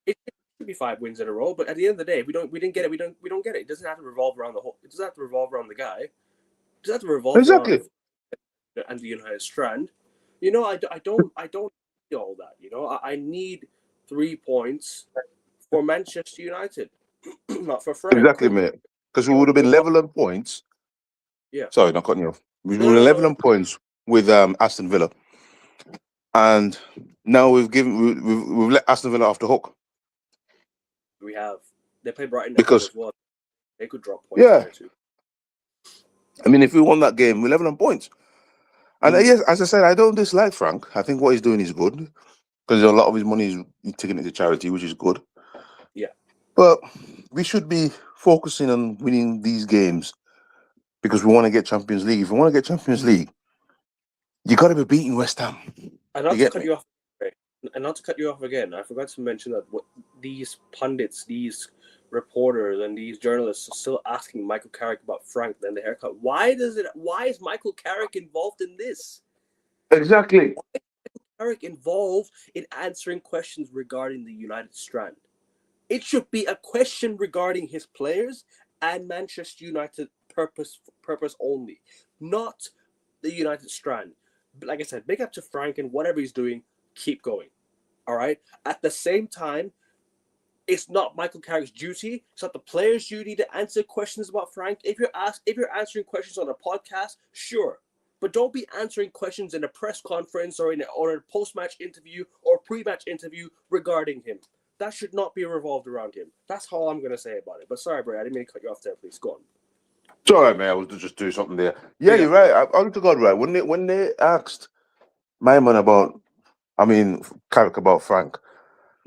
It should be 5 wins in a row, but at the end of the day, if we didn't get it, we don't get it. It doesn't have to revolve around it doesn't have to revolve around the guy. It doesn't have to revolve around and the United strand. You know, I don't need all that. You know, I need 3 points for Manchester United, not for Frank. Exactly, mate. Because we would have been level on points. Yeah. Sorry, not cutting you off. We would have been level on points with Aston Villa, and now we've let Aston Villa off the hook. We have. They play Brighton because as well. They could drop points there too. I mean, if we won that game, we're level on points. And yes, as I said, I don't dislike Frank. I think what he's doing is good, because a lot of his money is taking it to charity, which is good. Yeah. But we should be focusing on winning these games, because we want to get Champions League. If we want to get Champions League, you got to be beating West Ham. And not to cut you off, and not to cut you off again, I forgot to mention that these pundits, these reporters and these journalists are still asking Michael Carrick about Frank and the haircut. Why is Michael Carrick involved in this? Exactly. Carrick involved in answering questions regarding the United Strand? It should be a question regarding his players and Manchester United purpose only, not the United Strand. But like I said, big up to Frank and whatever he's doing, keep going. All right. At the same time, it's not Michael Carrick's duty. It's not the player's duty to answer questions about Frank. If you're answering questions on a podcast, sure, but don't be answering questions in a press conference or in a post-match interview or pre-match interview regarding him. That should not be revolved around him. That's all I'm gonna say about it. But sorry, Bray, I didn't mean to cut you off there. Please go on. It's all right, man. I was just doing something there. Yeah, you're right. Honest to God, right. When they asked my man about, Carrick about Frank,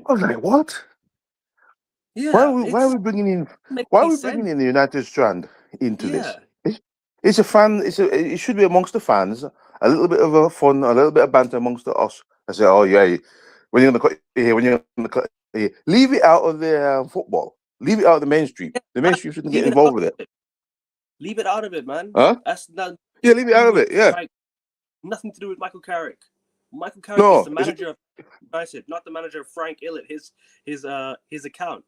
I was like, what? Yeah, Why are we bringing in makes why are any we sense. bringing in the United Strand into this? Yeah, It's a fan. It should be amongst the fans. A little bit of a fun, a little bit of banter amongst us. I say, oh yeah, when you're gonna cut here, when you're gonna cut here, leave it out of the football. Leave it out of the mainstream. The mainstream shouldn't get leave it out involved with of it. it. Leave it out of it, man. Huh? That's not Yeah, leave it out of it. Yeah. nothing to do with Michael Carrick. Michael Carrick No, is the manager of United, not the manager of Frank Illett. His account.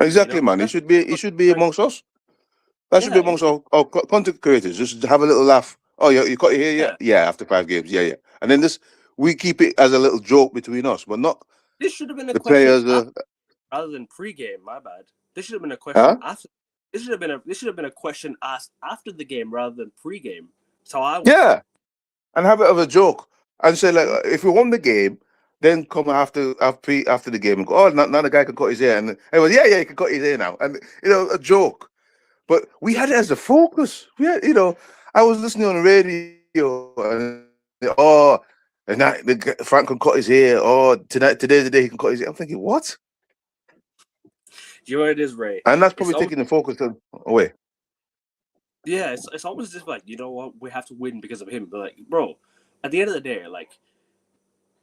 exactly, You know, man. It should be amongst us. That should be amongst our content creators. Just have a little laugh. Oh, you cut it here, yeah, yeah. After 5 games, yeah, yeah. And then we keep it as a little joke between us, but not This should have been a the question players. rather than pre-game. My bad. This should have been a question after. This should have been a question asked after the game rather than pre-game. So yeah, and have it as a joke and say like, if we won the game, then come after the game and go, oh, now the guy can cut his hair, and everyone, yeah, he can cut his hair now, and a joke. But we had it as a focus. We had, I was listening on the radio, and Frank can cut his hair. Oh, today's the day he can cut his hair. I'm thinking, what? You know what it is, Ray? And that's probably taking the focus away. Yeah, it's almost just like, you know what, we have to win because of him. But like, bro, at the end of the day, like,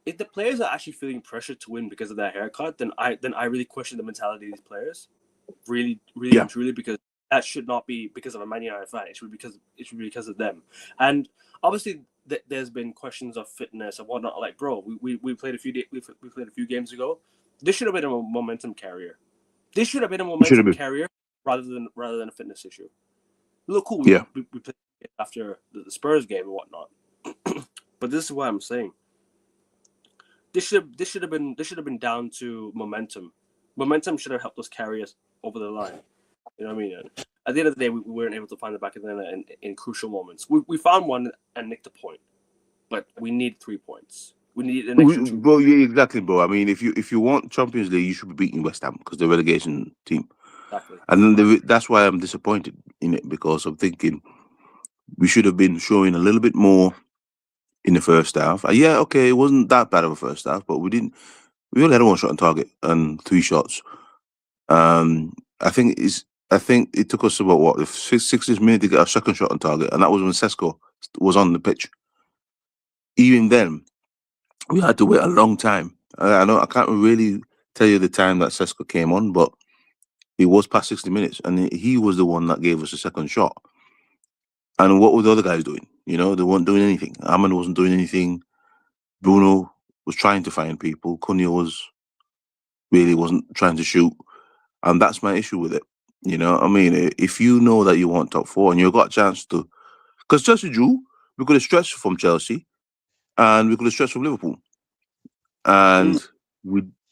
if the players are actually feeling pressure to win because of that haircut, then I really question the mentality of these players. Really, really and truly, because that should not be because of a Man United fan. It should be because of them. And obviously, there's been questions of fitness and whatnot. Like, bro, we played we played a few games ago. This should have been a momentum carrier. This should have been a momentum carrier rather than a fitness issue. Look cool. We played after the Spurs game and whatnot. But this is what I'm saying. This should have been down to momentum. Momentum should have helped us carry us over the line. You know what I mean? And at the end of the day, we weren't able to find the back of the net in crucial moments. We found one and nicked a point, but we need 3 points. We need an extra 2. Bro, yeah, exactly, bro. I mean, if you want Champions League, you should be beating West Ham because they're relegation team. Exactly. And then that's why I'm disappointed in it, because I'm thinking we should have been showing a little bit more in the first half. Yeah, okay, it wasn't that bad of a first half, but we only had 1 shot on target and 3 shots. I think it took us about the 60th minute to get our second shot on target, and that was when Sesko was on the pitch. Even then, we had to wait a long time. I can't really tell you the time that Sesko came on, but it was past 60 minutes, and he was the one that gave us a second shot. And what were the other guys doing? They weren't doing anything. Ahmed wasn't doing anything. Bruno was trying to find people. Cunha wasn't trying to shoot. And that's my issue with it. I mean, if you know that you want top 4 and you've got a chance to, because Chelsea drew, we could have stretched from Chelsea and we could have stretched from Liverpool. And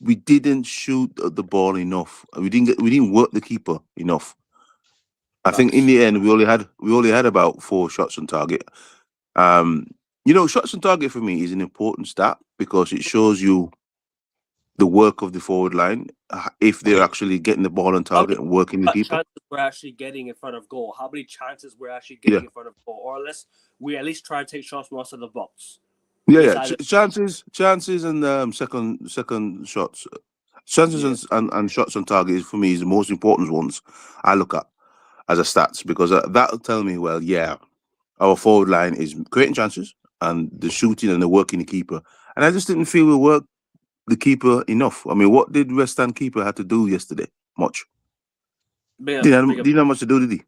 we didn't shoot the ball enough. We didn't work the keeper enough. I think in the end we only had about 4 shots on target. Shots on target for me is an important stat because it shows you the work of the forward line, if they're actually getting the ball on target and working the keeper. Chances we're actually getting in front of goal. How many chances we're actually getting in front of goal, or unless we at least try to take shots from outside the box. Yeah. Chances, and second shots. Chances and shots on target for me is the most important ones I look at as a stats, because that'll tell me, well, yeah, our forward line is creating chances and the shooting and the working the keeper. And I just didn't feel we worked the keeper enough. I mean, what did West Ham keeper have to do yesterday? Much. Big up, big Do up. you know how much to do, did he?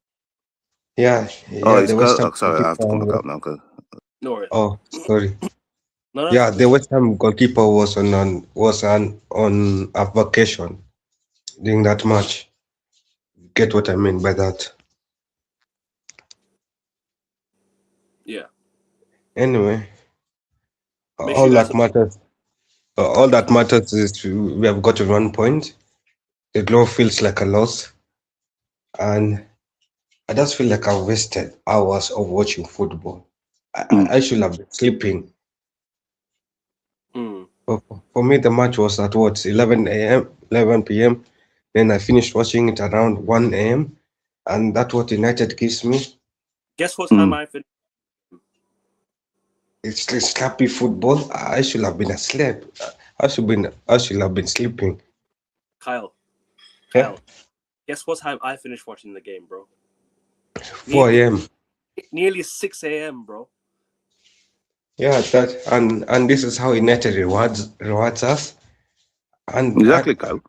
Yeah, Oh, yeah, it's the West got. Ham Oh, sorry, I have to come back goalkeeper. out now. No worries. Oh, sorry. No, that's Yeah, fine. the That's fine. West Ham goalkeeper was on a vacation during that match. Get what I mean by that? Yeah. Anyway, Make sure all you guys. that matters. All that matters is we have got to 1 point. The draw feels like a loss, and I just feel like I wasted hours of watching football. Mm. I should have been sleeping. Mm. For me, the match was at what 11 p.m. Then I finished watching it around 1 a.m. And that's what United gives me. Guess what time Mm. I finished? It's sloppy football. I should have been asleep. I should have been sleeping. Kyle. Yeah, Kyle. Guess what time I finished watching the game, bro? 4 a.m. Nearly 6 a.m., bro. Yeah, that and this is how United rewards us. And Exactly, Kyle.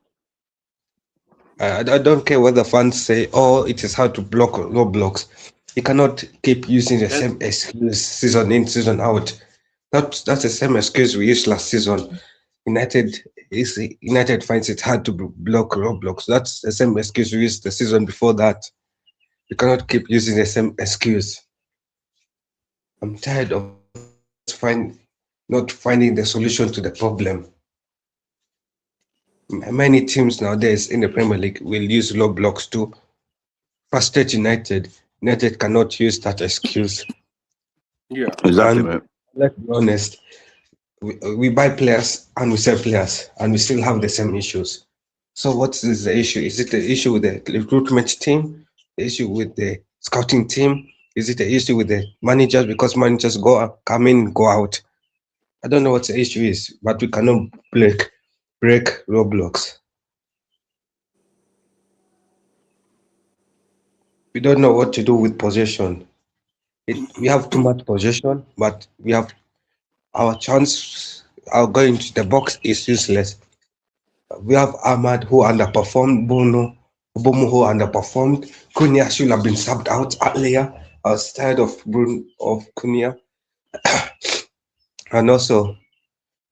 I don't care what the fans say. Oh, it is hard to block low blocks. You cannot keep using the And same excuse season in, season out. That's the same excuse we used last season. United finds it hard to block roadblocks. That's the same excuse we used the season before that. You cannot keep using the same excuse. I'm tired of not finding the solution to the problem. Many teams nowadays in the Premier League will use low blocks to frustrate United. United cannot use that excuse. yeah. Exactly, And man. let's be honest, we buy players and we sell players, and we still have the same issues. So what is the issue? Is it the issue with the recruitment team? The issue with the scouting team? Is it the issue with the managers because managers come in, go out? I don't know what the issue is, but we cannot break roadblocks. We don't know what to do with possession. We have too much possession, but we have our chance. Our going to the box is useless. We have Ahmad who underperformed, Bomo who underperformed. Cunha should have been subbed out earlier. I was tired of Cunha. And also,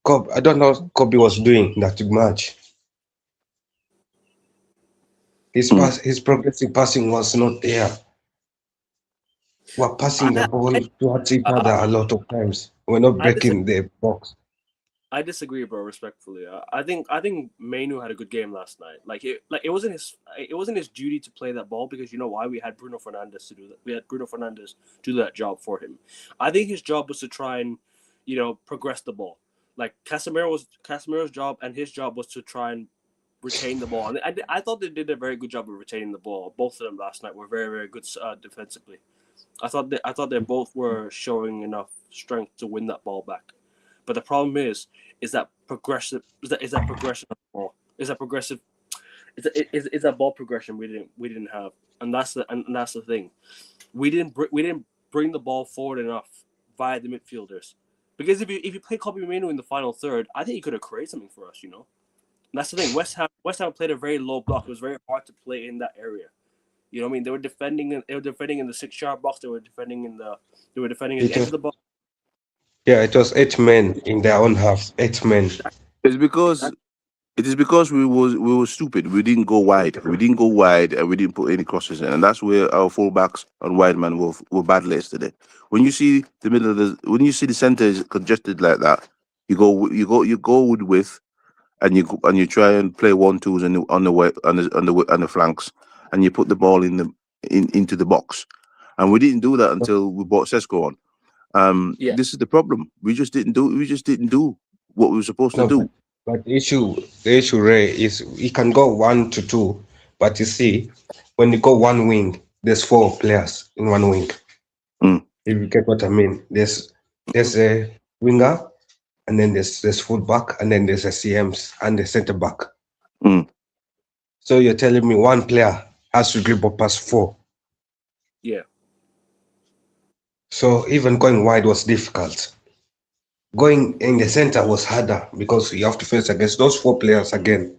I don't know what Kobe was doing that match. Mm. His progressive passing was not there. We're passing the I, ball I, towards each other I, a lot of times. We're not I disagree. breaking the box. I disagree, bro. Respectfully, I think Mainu had a good game last night. It wasn't his duty to play that ball because you know why we had Bruno Fernandes to do that. We had Bruno Fernandes do that job for him. I think his job was to try and, progress the ball. Like Casemiro's job, and his job was to try and retain the ball. And I thought they did a very good job of retaining the ball. Both of them last night were very very good defensively. I thought they both were showing enough strength to win that ball back. But the problem is that progressive is that progression of the ball is that progressive is that ball progression we didn't have, and that's the thing. We didn't bring the ball forward enough via the midfielders, because if you play Kobe Mino in the final third, I think he could have created something for us. And that's the thing. West Ham played a very low block. It was very hard to play in that area. You know what I mean? They were defending in the 6 yard box. They were defending at the It edge of was, the box. yeah, it was 8 men in their own half. 8 men. It's because Exactly. it is because we were stupid. We didn't go wide. We didn't go wide, and we didn't put any crosses in. And that's where our fullbacks and wide man were bad yesterday. When you see the middle of when you see the center is congested like that, you go with width, and you try and play 1-2s on the way on the flanks, and you put the ball into the box. And we didn't do that until we brought Sesko on. Yeah. This is the problem. We just didn't do what we were supposed to No, do. but the issue, Ray, is you can go 1 to 2, but you see, when you go one wing, there's 4 players in one wing. Mm, If you get what I mean, there's a winger, and then there's fullback, and then there's a CMs and the centre back. mm. So you're telling me one player has to dribble past 4. Yeah. So even going wide was difficult. Going in the center was harder because you have to face against those 4 players again.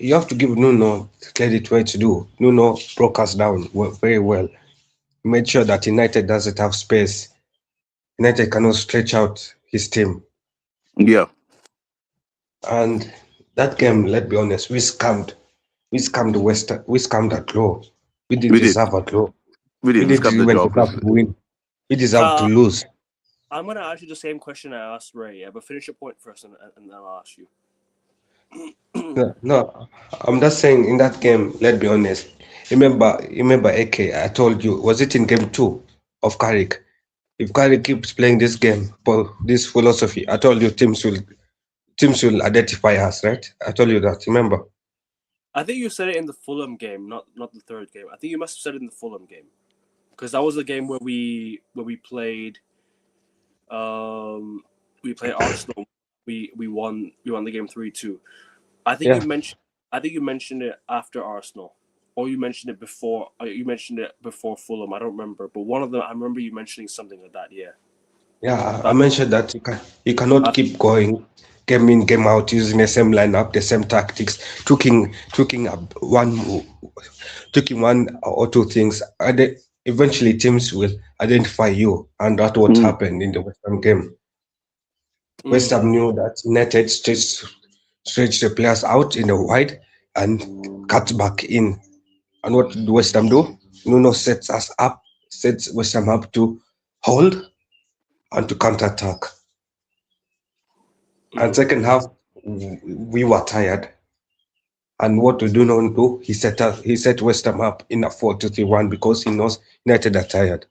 You have to give Nuno credit where to do. Nuno broke us down very well. He made sure that United doesn't have space. United cannot stretch out his team. Yeah, And that game, let's be honest, we scammed the West, we scammed that draw. We didn't we did. deserve a draw. We We did. We didn't scrapped the even job. deserve to win. We deserve to Kyle, lose. I'm gonna ask you the same question I asked Ray, but finish your point first, and then I'll ask you. No, no, I'm just saying in that game, let's be honest. Remember, AK, I told you, was it in game two of Carrick? If Carrick keeps playing this game, for this philosophy, I told you teams will identify us, right? I told you that, remember? I think you said it in the Fulham game, not the third game. I think you must have said it in the Fulham game, because that was the game where we played Arsenal. We won the game 3-2. I think Yeah. you mentioned it after Arsenal, or you mentioned it before. You mentioned it before Fulham. I don't remember, but one of them. I remember you mentioning something like that. Yeah. Yeah, I But mentioned that you cannot keep going game in, game out using the same lineup, the same tactics, tweaking one or two things. And eventually teams will identify you, and that's what Mm. happened in the West Ham game. West mm, Ham knew that United stretched the players out in the wide and cut back in. And what did West Ham do? Nuno sets West Ham up to hold and to counter attack. And mm, second half, we were tired. And what we do not do, he set West Ham up in a 4-2-3-1 because he knows United are tired.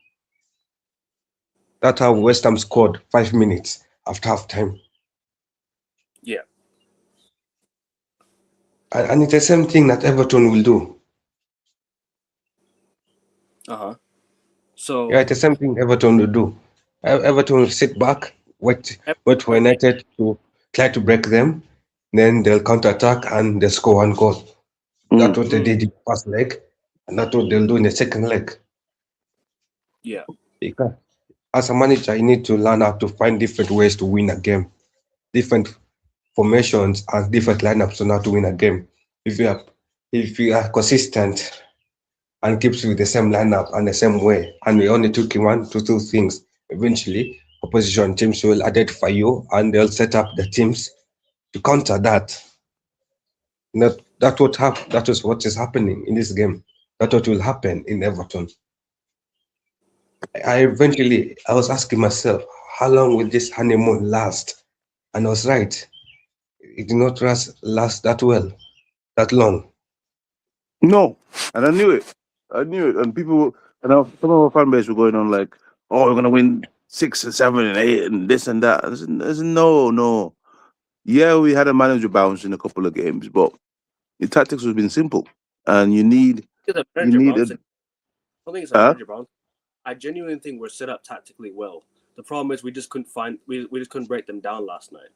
That's how West Ham scored 5 minutes after half time. yeah. And it's the same thing that Everton will do. Uh-huh. Yeah, So it's the same thing Everton will do. Everton will sit back, wait for okay. United to try to break them. Then they'll counter attack and they'll score one goal. That's Mm. what they did in the first leg, and that's what they'll do in the second leg. Yeah. Because as a manager, you need to learn how to find different ways to win a game, different formations and different lineups on how to win a game. If you are if you are consistent and keeps with the same lineup and the same way, and we only took in one to two things, eventually opposition teams will identify you and they'll set up the teams to counter that. That is what is happening in this game. That's what will happen in Everton. I was asking myself, how long will this honeymoon last? And I was right. It did not last that well, that long. No, and I knew it. I knew it, and some of our fan base were going on like, "Oh, we're gonna win 6 and 7 and 8 and this and that." I said, no, no. Yeah, we had a manager bounce in a couple of games, but the tactics has been simple, and It's a you manager need a bouncing. I don't think it's a uh, manager bounce. I genuinely think we're set up tactically well. The problem is we just couldn't break them down last night.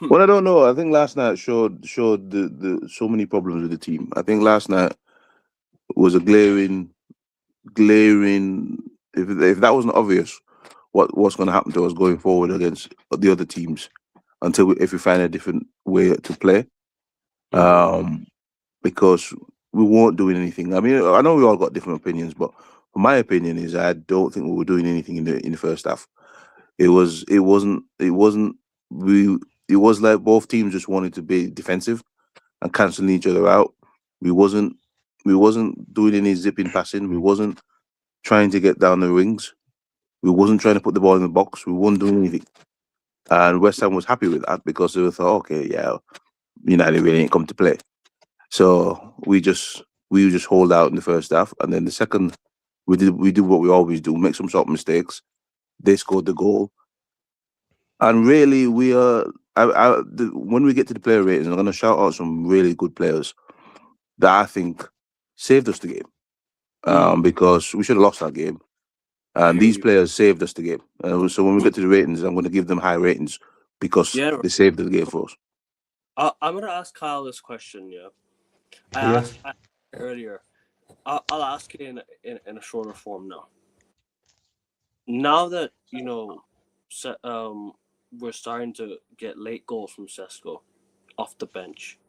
Well, I don't know. I think last night showed the so many problems with the team. I think last night was a glaring. If that wasn't obvious, what's going to happen to us going forward against the other teams if we find a different way to play, Mm. because we weren't doing anything. I mean, I know we all got different opinions, but my opinion is I don't think we were doing anything in the first half. It wasn't we. It was like both teams just wanted to be defensive and canceling each other out. We wasn't we wasn't doing any zipping passing. We wasn't trying to get down the rings. We wasn't trying to put the ball in the box. We weren't doing anything. And West Ham was happy with that because they thought, okay, yeah, United really ain't come to play. So we just hold out in the first half, and then the second we did what we always do, make some sort of mistakes. They scored the goal, and really we are. When we get to the player ratings, I'm going to shout out some really good players that I think saved us the game. Because we should have lost that game. I And hear these you. players saved us the game. So when we get to the ratings, I'm going to give them high ratings because Yeah, they saved the game for us. I'm gonna ask Kyle this question. Yeah, I Yeah. asked earlier. I'll ask it in a shorter form now. Now that we're starting to get late goals from Sesko. off the bench.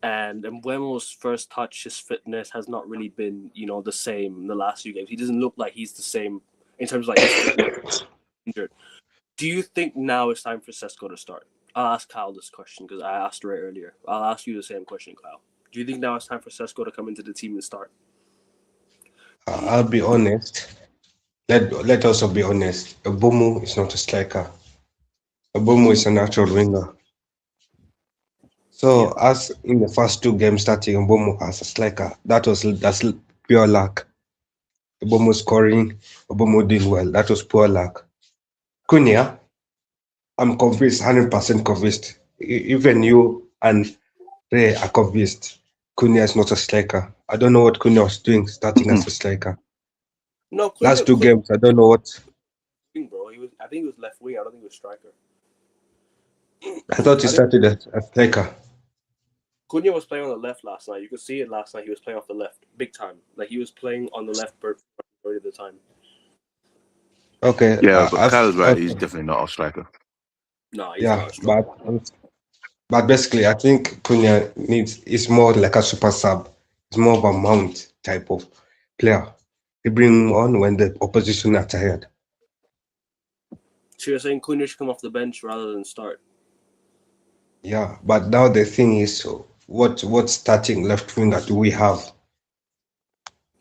And Mbuemo's first touch, his fitness has not really been, the same in the last few games. He doesn't look like he's the same in terms of like his fitness. Injured. Do you think now it's time for Sesko to start? I'll ask Kyle this question because I asked her it earlier. I'll ask you the same question, Kyle. Do you think now it's time for Sesko to come into the team and start? I'll be honest. Let also be honest. Mbuemo is not a striker. Mbuemo is a natural winger. So as in the first two games starting Mbuemo as a striker, that's pure luck. Mbuemo scoring, Mbuemo doing well. That was pure luck. Cunha, I'm convinced, 100% convinced. Even you and Ray are convinced. Cunha is not a striker. I don't know what Cunha was doing starting as a striker. No, Cunha, Last two games, I don't know what. Bro, I think he was left wing. I don't think he was striker. I thought he started as a striker. Cunha was playing on the left last night. You could see it last night. He was playing off the left, big time. Like he was playing on the left majority of the time. Okay. Yeah, but Kyle's right. He's definitely not a striker. No, he's not a striker. But basically, I think Cunha is more like a super sub. It's more of a mount type of player. They bring him on when the opposition are tired. So you're saying Cunha should come off the bench rather than start? Yeah, but now the thing is, what starting left winger do we have?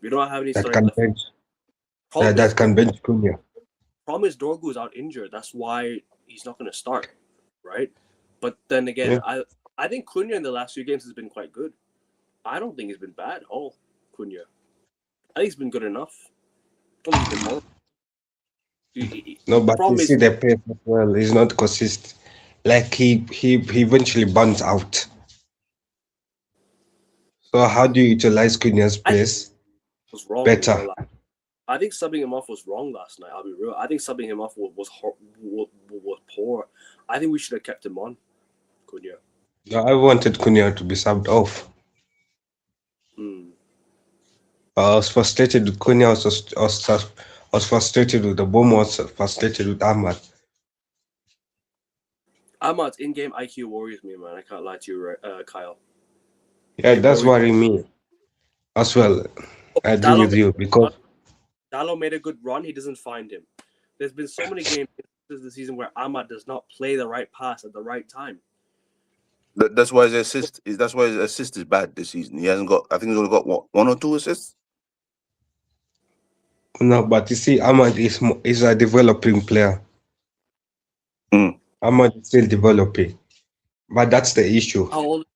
We don't have any that starting can left. bench. That can bench Cunha. Problem is Dorgu is out injured. That's why he's not going to start, right? But then again, I think Cunha in the last few games has been quite good. I don't think he's been bad at all, Cunha. I think he's been good enough. I don't think he's been horrible. No, but you see the pace as well. He's not consistent. Like he eventually burns out. So how do you utilize Cunha's pace better? I think subbing him off was wrong last night. I'll be real. I think subbing him off was poor. I think we should have kept him on, Cunha. No, I wanted Cunha to be subbed off. I was frustrated with Cunha. I was frustrated with the Mbuemo. I was frustrated with Ahmad. Ahmad's in-game IQ worries me, man. I can't lie to you, Kyle. Yeah, that's worrying me as well. I agree with you because Dalot made a good run. He doesn't find him. There's been so many games this season where Ahmad does not play the right pass at the right time. That's why his assist is bad this season. He hasn't got. I think he's only got one or two assists. No, but you see, Ahmad is a developing player. Ahmad is still developing, but that's the issue.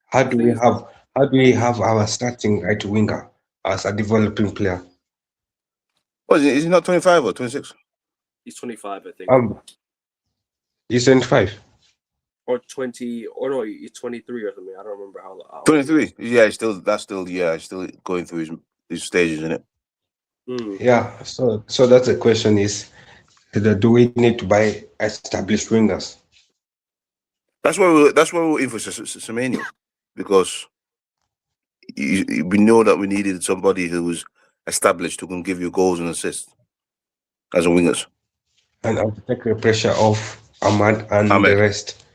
How do we have our starting right winger as a developing player? What is he not 25 or 26? He's 25, I think. He's 25. Or 20, or no, he's 23 or something. I don't remember how 23. Yeah, he's still going through his stages, isn't it? Yeah, so that's the question is, do we need to buy established wingers? That's why we're in for Semenyo, because we know that we needed somebody who was established who can give you goals and assists as a wingers. And I'll take the pressure off Ahmad and the rest.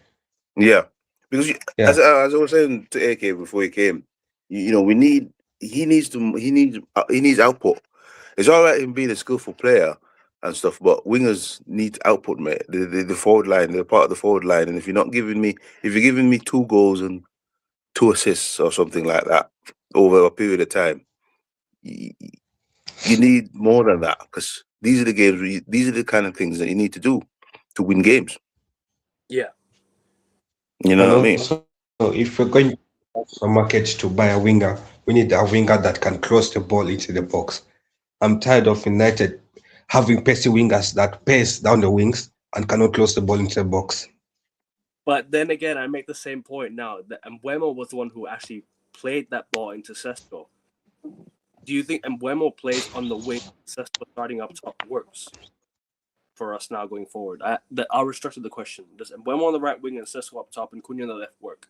Yeah, because as I was saying to AK before he came, he needs output. It's all right in being a skillful player and stuff, but wingers need output, mate. The forward line, they're part of the forward line, and if you're giving me 2 goals and 2 assists or something like that over a period of time, you need more than that, because these are the kind of things that you need to do to win games. Yeah. You know what I mean? So if we're going to the market to buy a winger, we need a winger that can cross the ball into the box. I'm tired of United having pacey wingers that pace down the wings and cannot close the ball into the box. But then again, I make the same point now. That Mbuemo was the one who actually played that ball into Sesko. Do you think Mbuemo plays on the wing, Sesko starting up top works for us now going forward? I'll restructure the question. Does Mbuemo on the right wing and Sesko up top and Cunha on the left work?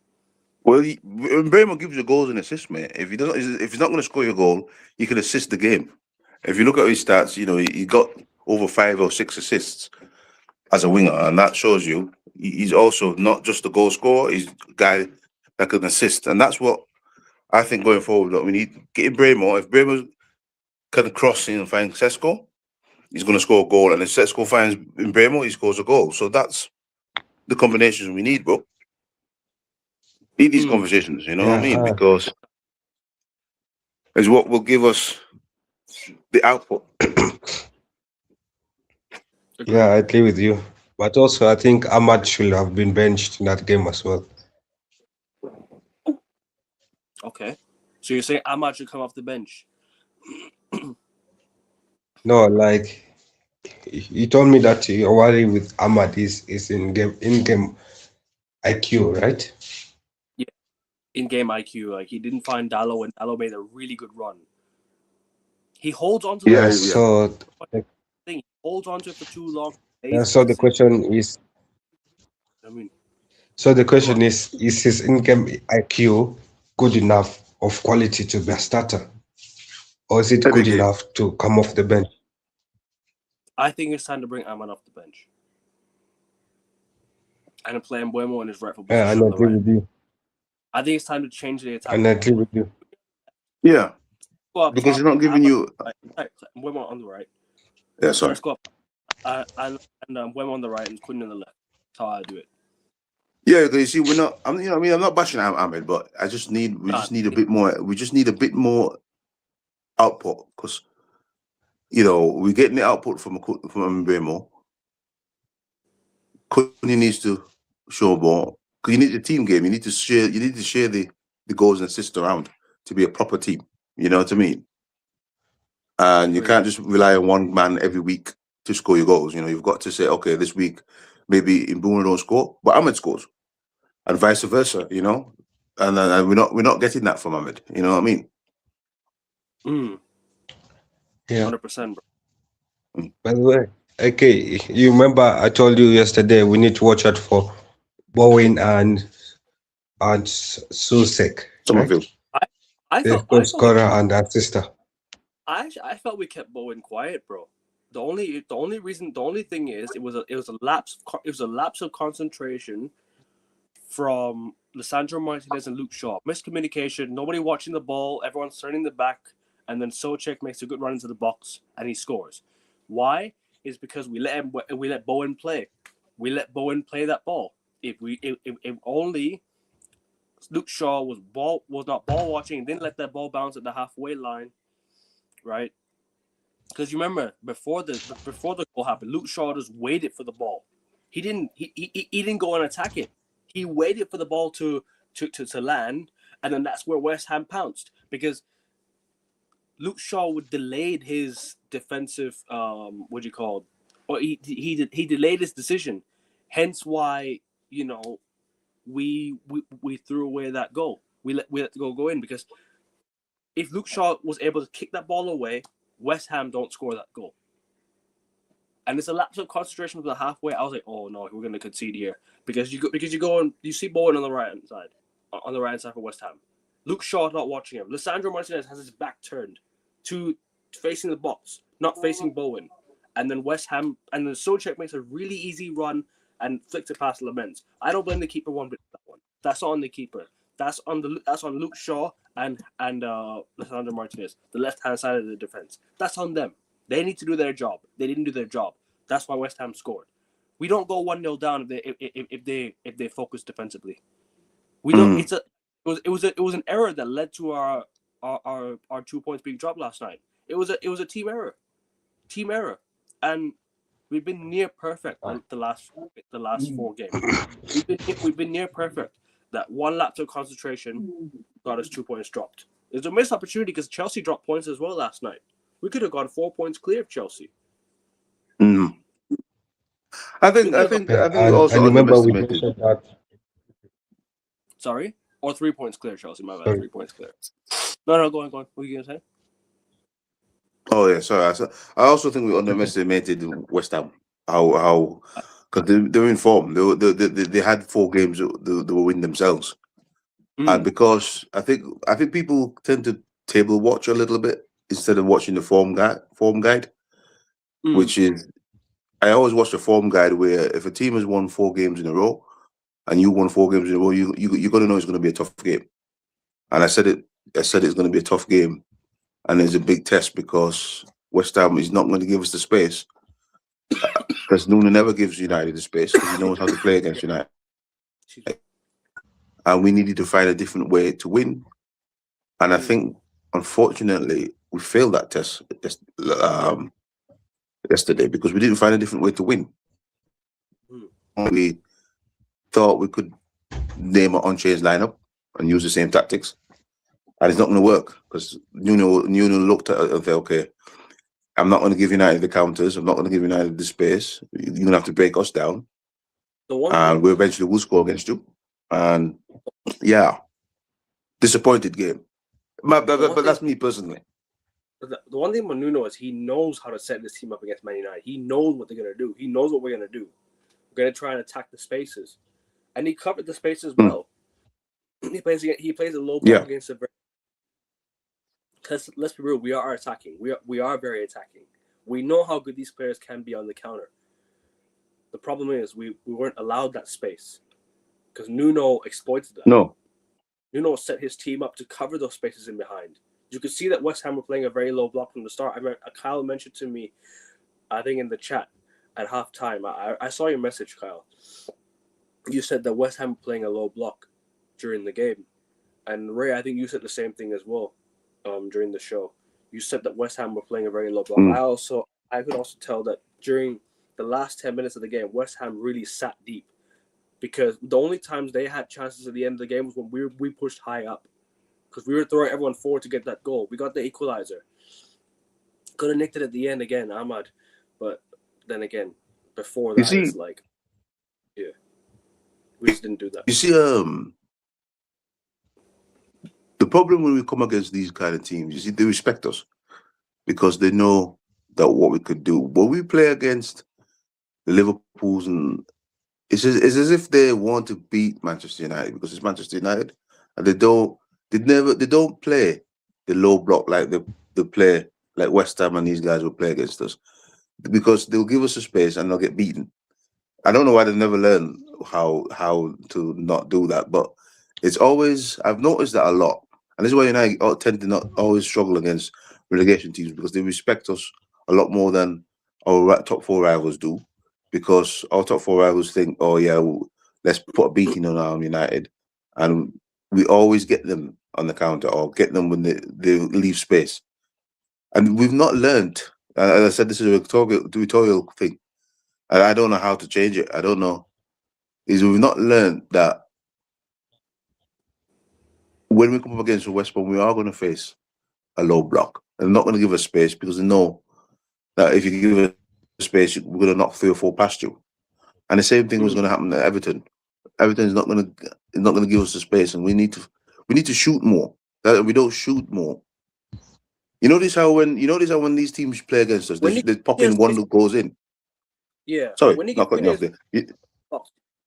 Well, Mbuemo gives you goals and assists, mate. If he's not going to score your goal, he can assist the game. If you look at his stats, he got over 5 or 6 assists as a winger, and that shows you he's also not just a goal scorer. He's a guy that can assist, and that's what I think going forward. Look, we need getting Bremo. If Bremo can cross in and find Sesko, he's going to score a goal, and if Sesko finds Bremo, he scores a goal. So that's the combinations we need, bro. Need these conversations, you know what I mean? Because it's what will give us the output. Yeah, I agree with you. But also, I think Ahmad should have been benched in that game as well. Okay. So you're saying Ahmad should come off the bench? No, like you told me that your worry with Ahmad is in game IQ, right? Yeah. In-game IQ. Like, he didn't find Dallo, and Dallo made a really good run. He holds on to Yeah. it. So He holds on to it for too long. so the question is, I mean, is his in-game IQ good enough of quality to be a starter, or is it good enough to come off the bench? I think it's time to bring Ahmad off the bench and play Mbeumo in his rightful position. Yeah, and I agree with you. I think it's time to change the attack. And I agree with you. Yeah, because he's not giving you Mbeumo on the right. Yeah, sorry. Let's go up. And Mbeumo on the right and Quinn on the left. That's how I do it. Yeah, because you see, we're not. I'm not bashing Ahmed, but we just need a bit more. We just need a bit more output because we're getting the output from Mbeumo. He needs to show more because you need a team game. You need to share. You need to share the goals and assists around to be a proper team. You know what I mean? And you can't just rely on one man every week to score your goals. You've got to say, okay, this week maybe Mbeumo don't score, but Ahmed scores. And vice versa, and we're not getting that from Ahmed. You know what I mean? Yeah, 100%. By the way, okay, you remember I told you yesterday we need to watch out for Bowen and Susek. Somerville. The goal scorer and assister. I felt we kept Bowen quiet, bro. The only thing is it was a lapse of concentration from Lisandro Martinez and Luke Shaw. Miscommunication, nobody watching the ball, everyone's turning the back, and then Souček makes a good run into the box and he scores. Why? Is because we let Bowen play. We let Bowen play that ball. If only Luke Shaw was not ball watching, didn't let that ball bounce at the halfway line, right? Because you remember before the goal happened, Luke Shaw just waited for the ball. He didn't go and attack it. He waited for the ball to land, and then that's where West Ham pounced because Luke Shaw would delayed his defensive or he delayed his decision. Hence why we threw away that goal. We let the goal go in because if Luke Shaw was able to kick that ball away, West Ham don't score that goal. And it's a lapse of concentration from the halfway. I was like, oh no, we're going to concede here because you go and you see Bowen on the right side for West Ham. Luke Shaw not watching him. Lisandro Martinez has his back turned to facing the box, not facing Bowen. And then West Ham and then Souček makes a really easy run and flicks it past Laments. I don't blame the keeper one bit for that one. That's on the keeper. That's on Luke Shaw and Lisandro Martinez, the left hand side of the defense. That's on them. They need to do their job. They didn't do their job. That's why West Ham scored. We don't go 1-0 down if they focus defensively. We don't. It was an error that led to our 2 points being dropped last night. It was a team error, and we've been near perfect the last 4 games. We've been near perfect. That one lapse of concentration got us 2 points dropped. It's a missed opportunity because Chelsea dropped points as well last night. We could have gone 4 points clear of Chelsea. I think we also underestimated. Sorry? Or 3 points clear, Chelsea. My bad. 3 points clear. No, go on. What were you going to say? Oh, yeah, sorry. I also think we underestimated West Ham. How because they're in form. They had 4 games they were winning themselves. And because I think people tend to table watch a little bit instead of watching the form guide, which is I always watch the form guide where if a team has won 4 games in a row, and you won 4 games in a row, you're gonna know it's gonna be a tough game. And I said it's gonna be a tough game, and it's a big test because West Ham is not going to give us the space. Because Nuno never gives United the space because he knows how to play against United. And we needed to find a different way to win. And I think, unfortunately, we failed that test yesterday because we didn't find a different way to win. We thought we could name an unchanged lineup and use the same tactics. And it's not going to work because Nuno looked at it and said, okay, I'm not going to give United the counters. I'm not going to give United the space. You're going to have to break us down. And we eventually will score against you. And yeah, disappointed game. But that's me personally. The one thing with Nuno is he knows how to set this team up against Man United. He knows what they're going to do. He knows what we're going to do. We're going to try and attack the spaces. And he covered the spaces well. He plays a low block against the... Because let's be real, we are attacking. We are very attacking. We know how good these players can be on the counter. The problem is we weren't allowed that space because Nuno exploited that. No. Nuno set his team up to cover those spaces in behind. You could see that West Ham were playing a very low block from the start. I remember Kyle mentioned to me, I think in the chat at halftime. I saw your message, Kyle. You said that West Ham were playing a low block during the game, and Ray, I think you said the same thing as well. During the show, you said that West Ham were playing a very low block. I could also tell that during the last 10 minutes of the game, West Ham really sat deep because the only times they had chances at the end of the game was when we pushed high up because we were throwing everyone forward to get that goal. We got the equaliser. Could have nicked it at the end again, Ahmad, but then again, before that, it's like, yeah, we just didn't do that. You see, the problem when we come against these kind of teams, you see, they respect us because they know that what we could do. When we play against the Liverpools, and it's as if they want to beat Manchester United because it's Manchester United, and they don't play the low block like they play like West Ham and these guys will play against us because they'll give us a space and they'll get beaten. I don't know why they've never learned how to not do that, but it's always, I've noticed that a lot. And this is why United tend to not always struggle against relegation teams because they respect us a lot more than our top 4 rivals do. Because our top 4 rivals think, oh yeah, let's put a beating on our United. And we always get them on the counter or get them when they leave space. And we've not learned, as I said, this is a tutorial thing. And I don't know how to change it. I don't know. We've not learned that when we come up against West Brom, we are going to face a low block. They're not going to give us space because they know that if you give us space, we're going to knock 3 or 4 past you. And the same thing was going to happen at Everton. Everton is not going to give us the space, and we need to shoot more. We don't shoot more. You notice how when these teams play against us, they pop in one that goes in. Yeah. Sorry, when you not cutting you off there.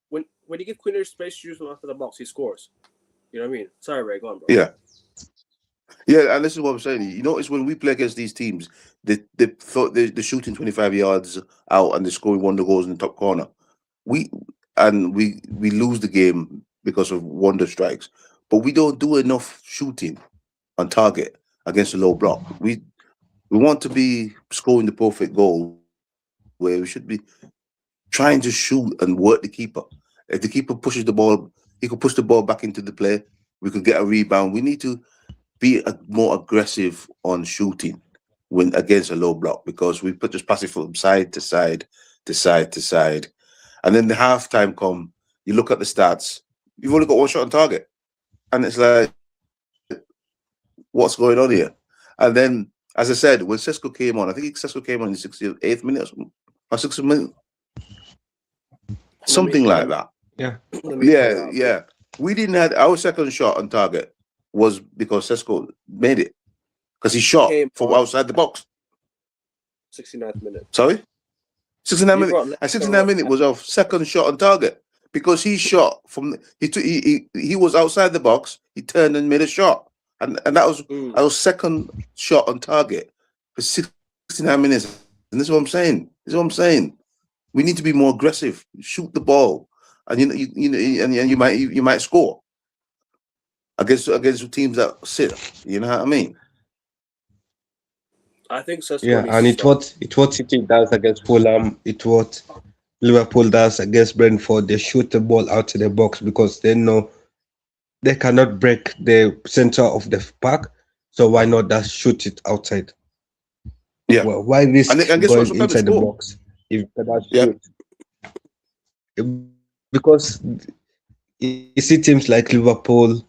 When you give Quinter space to use from after the box, he scores. You know what I mean? Sorry, Ray, go on, bro. Yeah. Yeah, and this is what I'm saying. You notice when we play against these teams, they're shooting 25 yards out and they're scoring one that goes in the top corner. We lose the game because of wonder strikes, but we don't do enough shooting on target against a low block. We want to be scoring the perfect goal where we should be trying to shoot and work the keeper. If the keeper pushes the ball, he could push the ball back into the play. We could get a rebound. We need to be more aggressive on shooting when against a low block because we just pass it from side to side to side to side. And then the halftime come, you look at the stats, you've only got 1 shot on target. And it's like, what's going on here? And then, as I said, when Sesko came on, I think Sesko came on in the 68th minute or something, or 60th minute. Something like that. Yeah. We didn't have our second shot on target was because Sesko made it. Because he shot from outside the box. 69th minute. Sorry? 69 minutes. And 69 minutes was our second shot on target. Because he shot from he was outside the box, he turned and made a shot. And that was our second shot on target for 69 minutes. And this is what I'm saying. We need to be more aggressive, shoot the ball, and you might score against teams that sit. You know what I mean? I think Sesko Yeah, needs and to start. it's what City does against Fulham. It's what Liverpool does against Brentford. They shoot the ball out of the box because they know they cannot break the center of the park. So why not just shoot it outside? Yeah, Well, why risk and guess what? going Sometimes they inside the score. box if you cannot Yeah, shoot? Because you see teams like Liverpool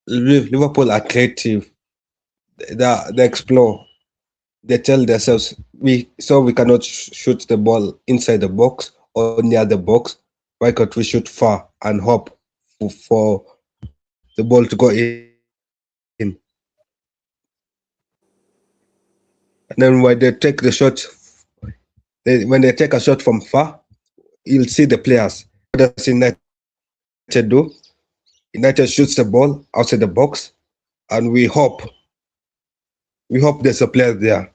are creative. They explore. They tell themselves we cannot shoot the ball inside the box or near the box. Why can't we shoot far and hope for the ball to go in? And then when they take the shot, when they take a shot from far, you'll see the players. What does United do? United shoots the ball outside the box, and we hope there's a player there.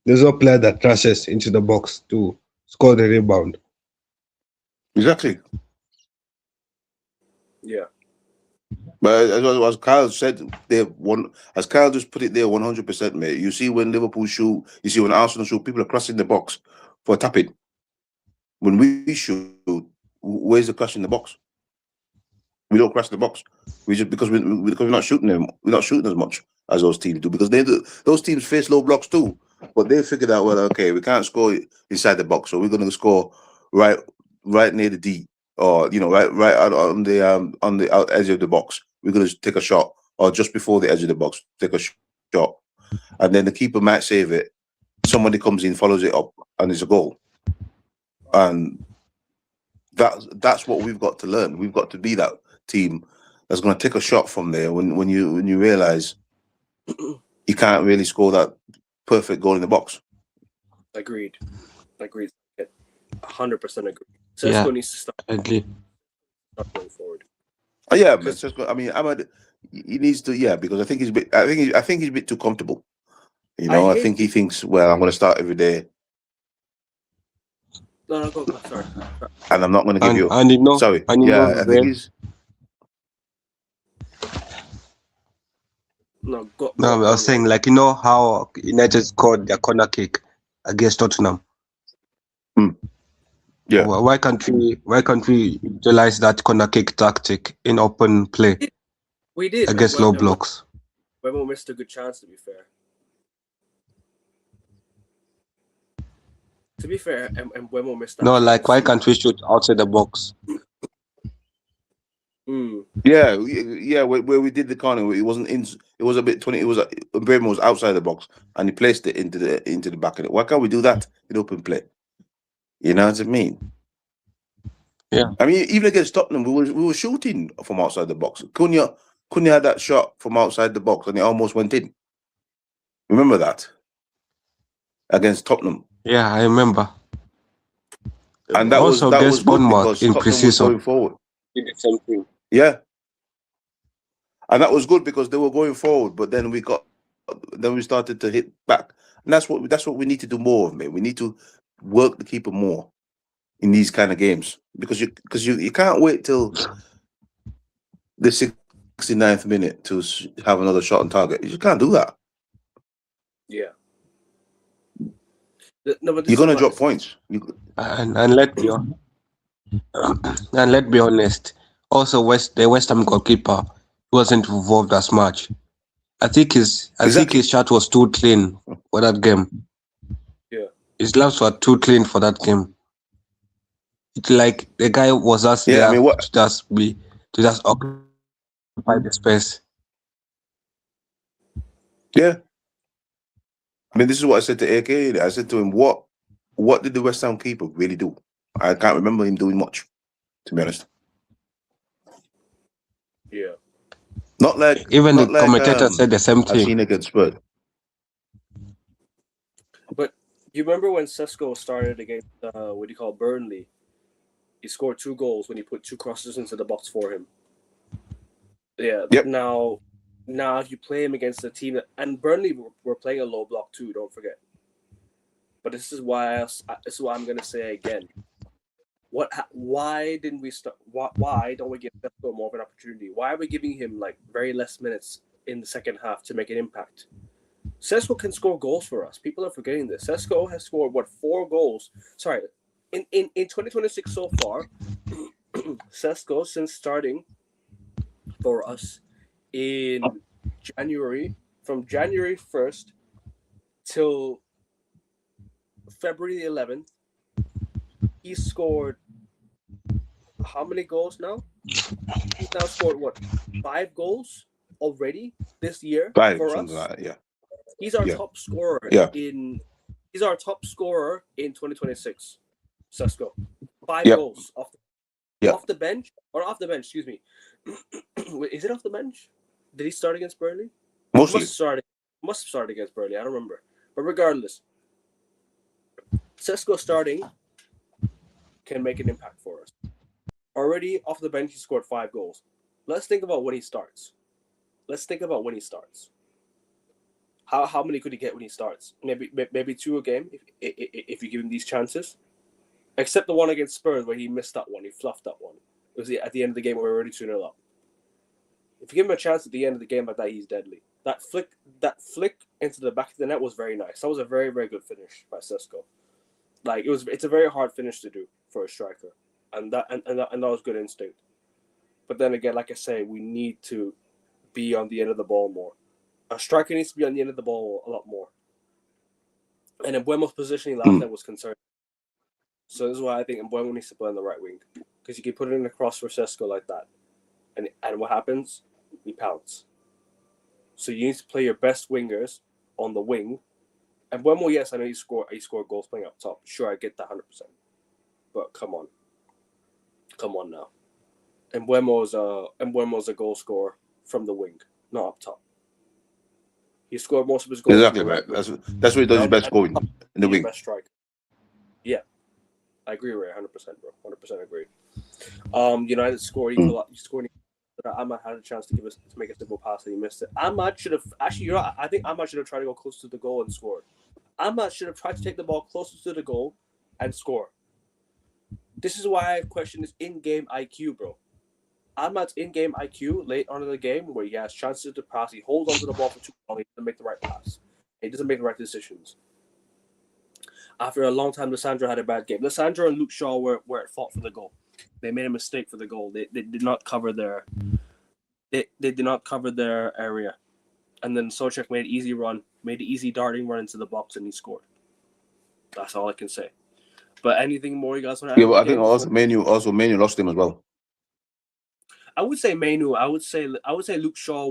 There's no player that crashes into the box to score the rebound. exactly. Yeah, But as Kyle said, as Kyle just put it there, 100%, mate. You see when Liverpool shoot, you see when Arsenal shoot, people are crossing the box for a tap in. When we shoot, where's the crash in the box? We don't crash the box. We just because we're not shooting them. We're not shooting as much as those teams do because those teams face low blocks too. But they figured out, well, okay, we can't score inside the box, so we're going to score right near the D, or right out on the out edge of the box. We're going to take a shot, or just before the edge of the box, take a shot, and then the keeper might save it. Somebody comes in, follows it up, and it's a goal. And that's what we've got to learn. We've got to be that team that's going to take a shot from there when you realize you can't really score that perfect goal in the box. agreed. 100% agree. Yeah, Sesko needs to start agree. going forward. Oh, yeah, but Because I mean, he needs to, yeah, because I think he's a bit. I think he's a bit too comfortable. I I hate think he thinks, well, I'm going to start every day, no, go. Sorry. and I'm not going to give you. And Sorry, and I think Red. he's. No, go. No, I Go was on, saying Ray. like how United scored their corner kick against Tottenham. Yeah, Why can't we utilize that corner kick tactic in open play We did, against low blocks? Wemmo missed a good chance. To be fair, and Wemmo missed that No, chance. like why can't we shoot outside the box? yeah. Where we did the corner, it wasn't in. It was a bit 20. It was Bremen was outside the box, and he placed it into the back of it. Why can't we do that in open play? You know what I mean? Yeah. I mean, even against Tottenham, we were shooting from outside the box. Cunha had that shot from outside the box, and it almost went in. Remember that against Tottenham, Yeah, I remember. and Also that was against good Bournemouth because in Tottenham was pre-season. going forward. Did the same thing. Yeah, and that was good because they were going forward, but then we started to hit back, and that's what we need to do more of, man. We need to work the keeper more in these kind of games because you can't wait till the 69th minute to have another shot on target. You just can't do that. Yeah. No, but You're gonna drop points. And let's be honest. Also, the West Ham goalkeeper wasn't involved as much. I think his shot was too clean for that game. Yeah. His gloves were too clean for that game. It's like the guy was just Yeah, I there mean, what? to just occupy the space. Yeah, I mean, this is what I said to AK. I said to him, "What did the West Ham keeper really do?" I can't remember him doing much, to be honest. Yeah. Even the commentator said the same I've thing. seen against Spurs. But you remember when Sesko started against Burnley? He scored 2 goals when he put 2 crosses into the box for him. Yeah. Yep. Now if you play him against a team and Burnley were playing a low block too, don't forget. But this is why I'm gonna say again. Why didn't we start? Why don't we give Sesko more of an opportunity? Why are we giving him like very less minutes in the second half to make an impact? Sesko can score goals for us. People are forgetting this. Sesko has scored 4 goals? Sorry, in 2026 so far. Sesko, since starting for us in January, from January 1st till February 11th, he scored how many goals now? He's now scored 5 goals already this year 5, for something us. like that, yeah. He's our Yeah. top scorer Yeah. He's our top scorer in 2026. Sesko, 5 Yep. goals off the bench, excuse me. Wait, is it off the bench? Did he start against Burnley? Mostly. Must start against Burnley. I don't remember. But regardless, Sesko starting can make an impact for us. Already off the bench, he scored 5 goals. Let's think about when he starts. How many could he get when he starts? Maybe 2 a game if you give him these chances. Except the one against Spurs where he missed that one. He fluffed that one. It was at the end of the game where we were already 2-0 up. If you give him a chance at the end of the game like that, he's deadly. That flick into the back of the net was very nice. That was a very, very good finish by Sesko. Like it's a very hard finish to do for a striker. And that was good instinct. But then again, like I say, we need to be on the end of the ball more. A striker needs to be on the end of the ball a lot more. And Mbuemo's positioning last night was concerning. So this is why I think Mbuemo needs to play on the right wing. Because you can put it in a cross for Sesko like that. And what happens? We pounce. So you need to play your best wingers on the wing. And Mbuemo, yes, I know he scored goals playing up top. Sure, I get that 100%. But come on. Come on now. And Mbuemo's a goal scorer from the wing, not up top. He scored most of his goals. Exactly right. That's where he does his best scoring in the wing. Best striker. Yeah, I agree, Ray. 100%, bro. 100% agree. United scored. He scored. Ahmad had a chance to make a simple pass and he missed it. Ahmad should have actually. I think Ahmad should have tried to go close to the goal and scored. Ahmad should have tried to take the ball closer to the goal and score. This is why I question his in-game IQ, bro. Ahmad's in-game IQ late on in the game where he has chances to pass, he holds onto the ball for too long, he doesn't make the right pass. He doesn't make the right decisions. After a long time, Lissandro had a bad game. Lissandro and Luke Shaw were at fault for the goal. They made a mistake for the goal. They did not cover their area. And then Souček made an easy darting run into the box and he scored. That's all I can say. But anything more you guys want to add? Yeah, but I think also Manu lost him as well. I would say Manu. I would say Luke Shaw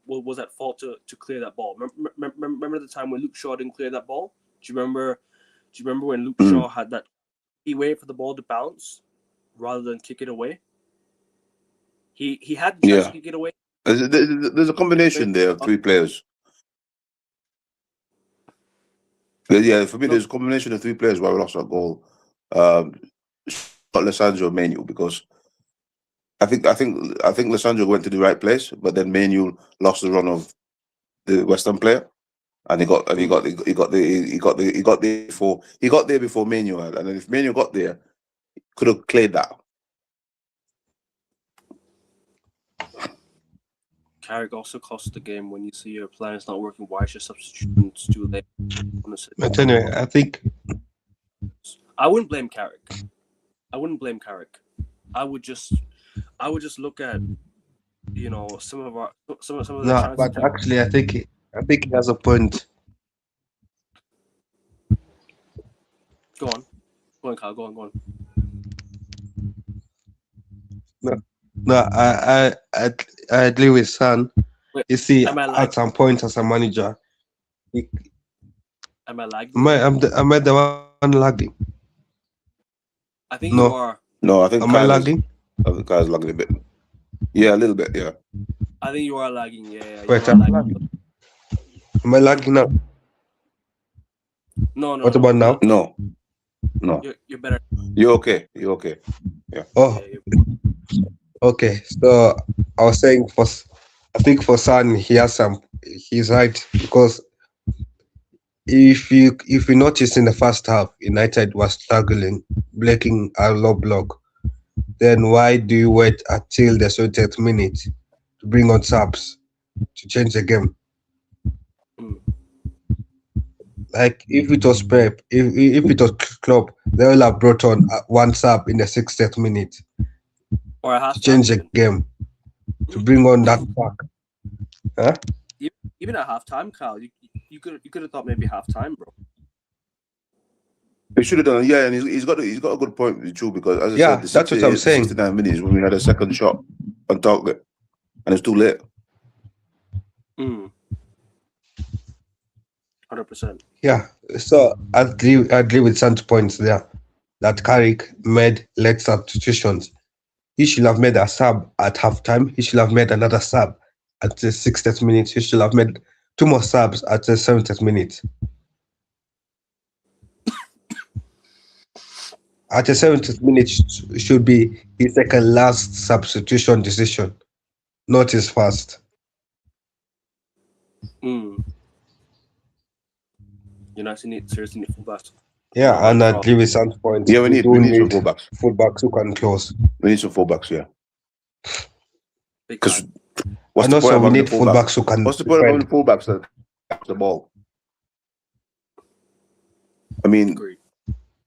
was at fault to clear that ball. Remember the time when Luke Shaw didn't clear that ball? Do you remember when Luke Shaw had that? He waited for the ball to bounce rather than kick it away. He had the chance to kick it away. There's a combination there of 3 players. Yeah, for me, there's a combination of 3 players why we lost our goal. Alessandro and Manu, because I think Alessandro went to the right place, but then Manu lost the run of the West Ham player, and he got there before Manu had, and then if Manu got there, he could have cleared that. Carrick also cost the game when you see your plan is not working. Why is your substitutions too late? But anyway, I think I wouldn't blame Carrick. I would just look at some of the no, but actually, I think he has a point. Go on, Kyle. Go on. No, I agree with San. Wait, You see, am I at lagging? some point as a manager, Am I lagging? am I the one lagging? I think No. you are. No, I think Am I lagging? I think Kyle's lagging a bit. Yeah, a little bit. Yeah. I think you are lagging. Yeah. Wait, you are I'm lagging. lagging. Am I lagging now? No. What about now? No. You're better. You're okay. Yeah. Oh, Yeah, okay. So I was saying I think for San, he's right, because if you notice in the first half, United was struggling breaking a low block, then why do you wait until the 70th minute to bring on subs to change the game? Mm. Like if it was Pep, if it was Klopp, they will have brought on one sub in the 60th minute Or at to halftime change the even. game, to bring on that back. Huh? Even at halftime, Kyle, you could have thought maybe halftime, bro. They should have done, yeah, and he's got a good point with you because, as I Yeah, said, the that's what I'm 68, saying. 69 minutes when we had a second shot on target, and it's too late. 100%. Yeah, so I agree with Sam's points there that Carrick made late substitutions. He should have made a sub at halftime. He should have made another sub at the 60th minute. He should have made two more subs at the 70th minute. At the 70th minute should be his second last substitution decision, not his first. Seriously need fullbacks. Yeah, Not my and I problem. agree with Sam's point. Yeah, we need some need fullbacks. fullbacks who can close. We need some fullbacks, yeah. Big Because time. what's And the point also of we having need the fullback? fullbacks who can What's the point of having defend. the fullbacks that catch the ball? I mean, Agreed.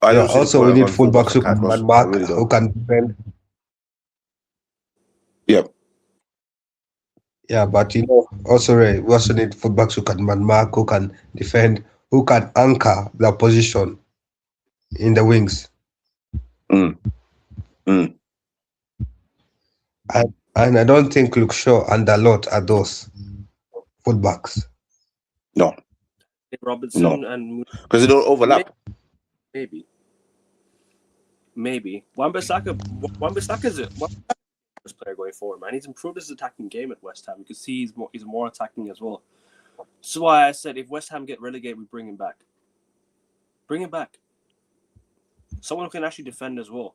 I Yeah, don't see the also we point need of having fullbacks who that can't can cross. man I mark, really who don't. can defend. Yeah. Yeah, but also Ray, we also need fullbacks who can man mark, who can defend, who can anchor their position in the wings. Mm. Mm. And I don't think Luke Shaw and Dalot are those fullbacks. No, Robinson and because they don't overlap. maybe. Wan-Bissaka is one player going forward, man. He's improved his attacking game at West Ham. You can see he's more attacking as well. So why I said if West Ham get relegated, we bring him back. Bring him back. Someone who can actually defend as well.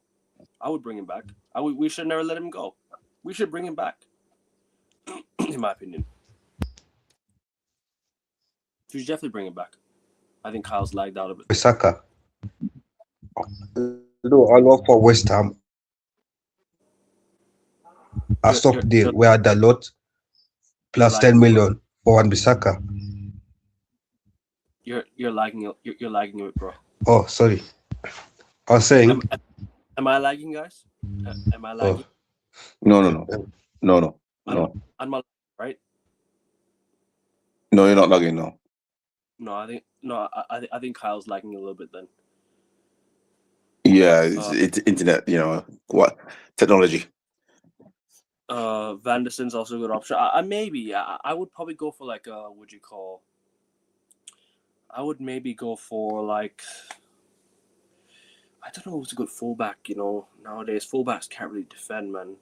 I would bring him back. We should never let him go. We should bring him back. In my opinion. We should definitely bring him back. I think Kyle's lagged out a bit. Bissaka. No, I'll offer West Ham a stop deal where Dalot plus 10 million for Wan-Bissaka. You're lagging it. You're lagging it, bro. Oh, sorry. I was saying. Am I lagging, guys? Am I lagging? No. I'm not right. No, you're not lagging. No. No, I think Kyle's lagging a little bit then. Yeah, it's internet. What technology? Van der Sen's also a good option. I would probably go for like what you call. I would maybe go for like. I don't know who's a good fullback. Nowadays fullbacks can't really defend, man.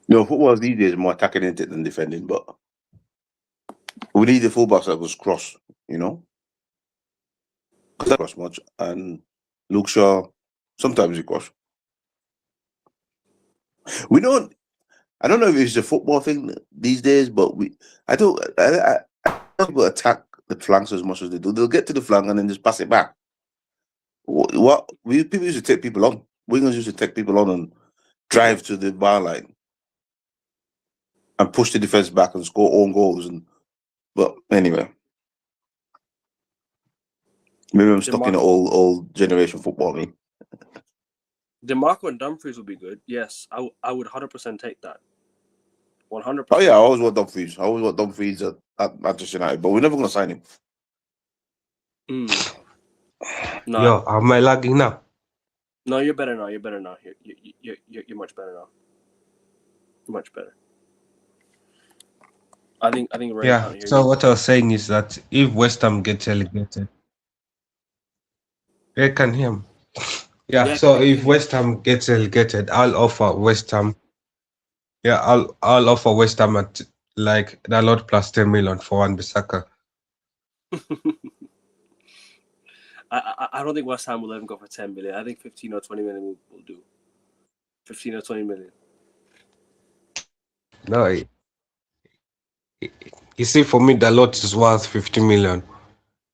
No, football these days is more attacking into it than defending, but we need the fullbacks that was cross. Because that cross much, and Luke Shaw sometimes he cross. We don't. I don't know if it's a football thing these days, but I don't people attack the flanks as much as they do. They'll get to the flank and then just pass it back. People used to take people on. Wingers used to take people on and drive to the bar line and push the defense back and score own goals. But anyway, maybe I'm stuck in an old generation football. Me. DeMarco and Dumfries would be good. Yes, I would 100% take that. 100%. Oh yeah, I always want Dumfries. At Manchester United, but we're never going to sign him. No. Yo, am I lagging now? No, you're better now. You're much better now. Much better. I think Ray Yeah. can't hear So you. what I was saying is that if West Ham gets relegated, Ray can hear me. Yeah. So if West Ham gets relegated, I'll offer West Ham. Yeah, I'll offer West Ham at like Dalot plus 10 million for Wan-Bissaka. I don't think West Ham will let him go for 10 million. I think 15 or 20 million will do. 15 or 20 million. No, you see, for me, Dalot is worth 50 million.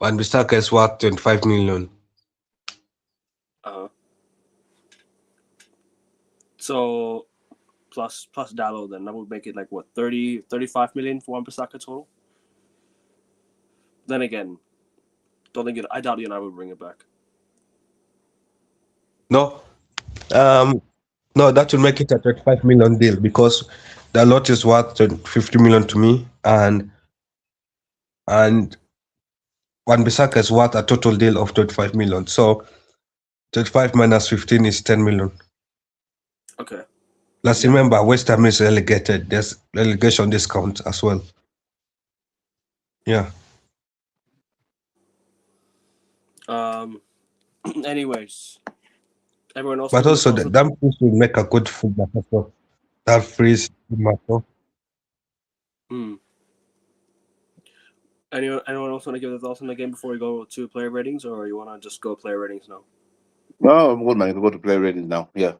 Wan-Bissaka is worth 25 million. Uh-huh. So plus Dallo, then that would make it like what 35 million for Wan-Bissaka total. Then again, don't think it. I doubt United would bring it back. No, no, that will make it a 25 million deal because the lot is worth 50 million to me, and Wan-Bissaka is worth a total deal of 25 million. So 25 minus 15 is 10 million. Okay. Let's Yeah. remember, West Ham is relegated. There's relegation discount as well. Yeah. Anyways, everyone else. But want to also, give their thoughts Dumfries will make a good fullback as well. That frees Mato. on- Anyone else want to give their thoughts on the game before we go to player ratings, or you want to just go player ratings now? No, I'm good, man. You can go to play ratings now. Yeah.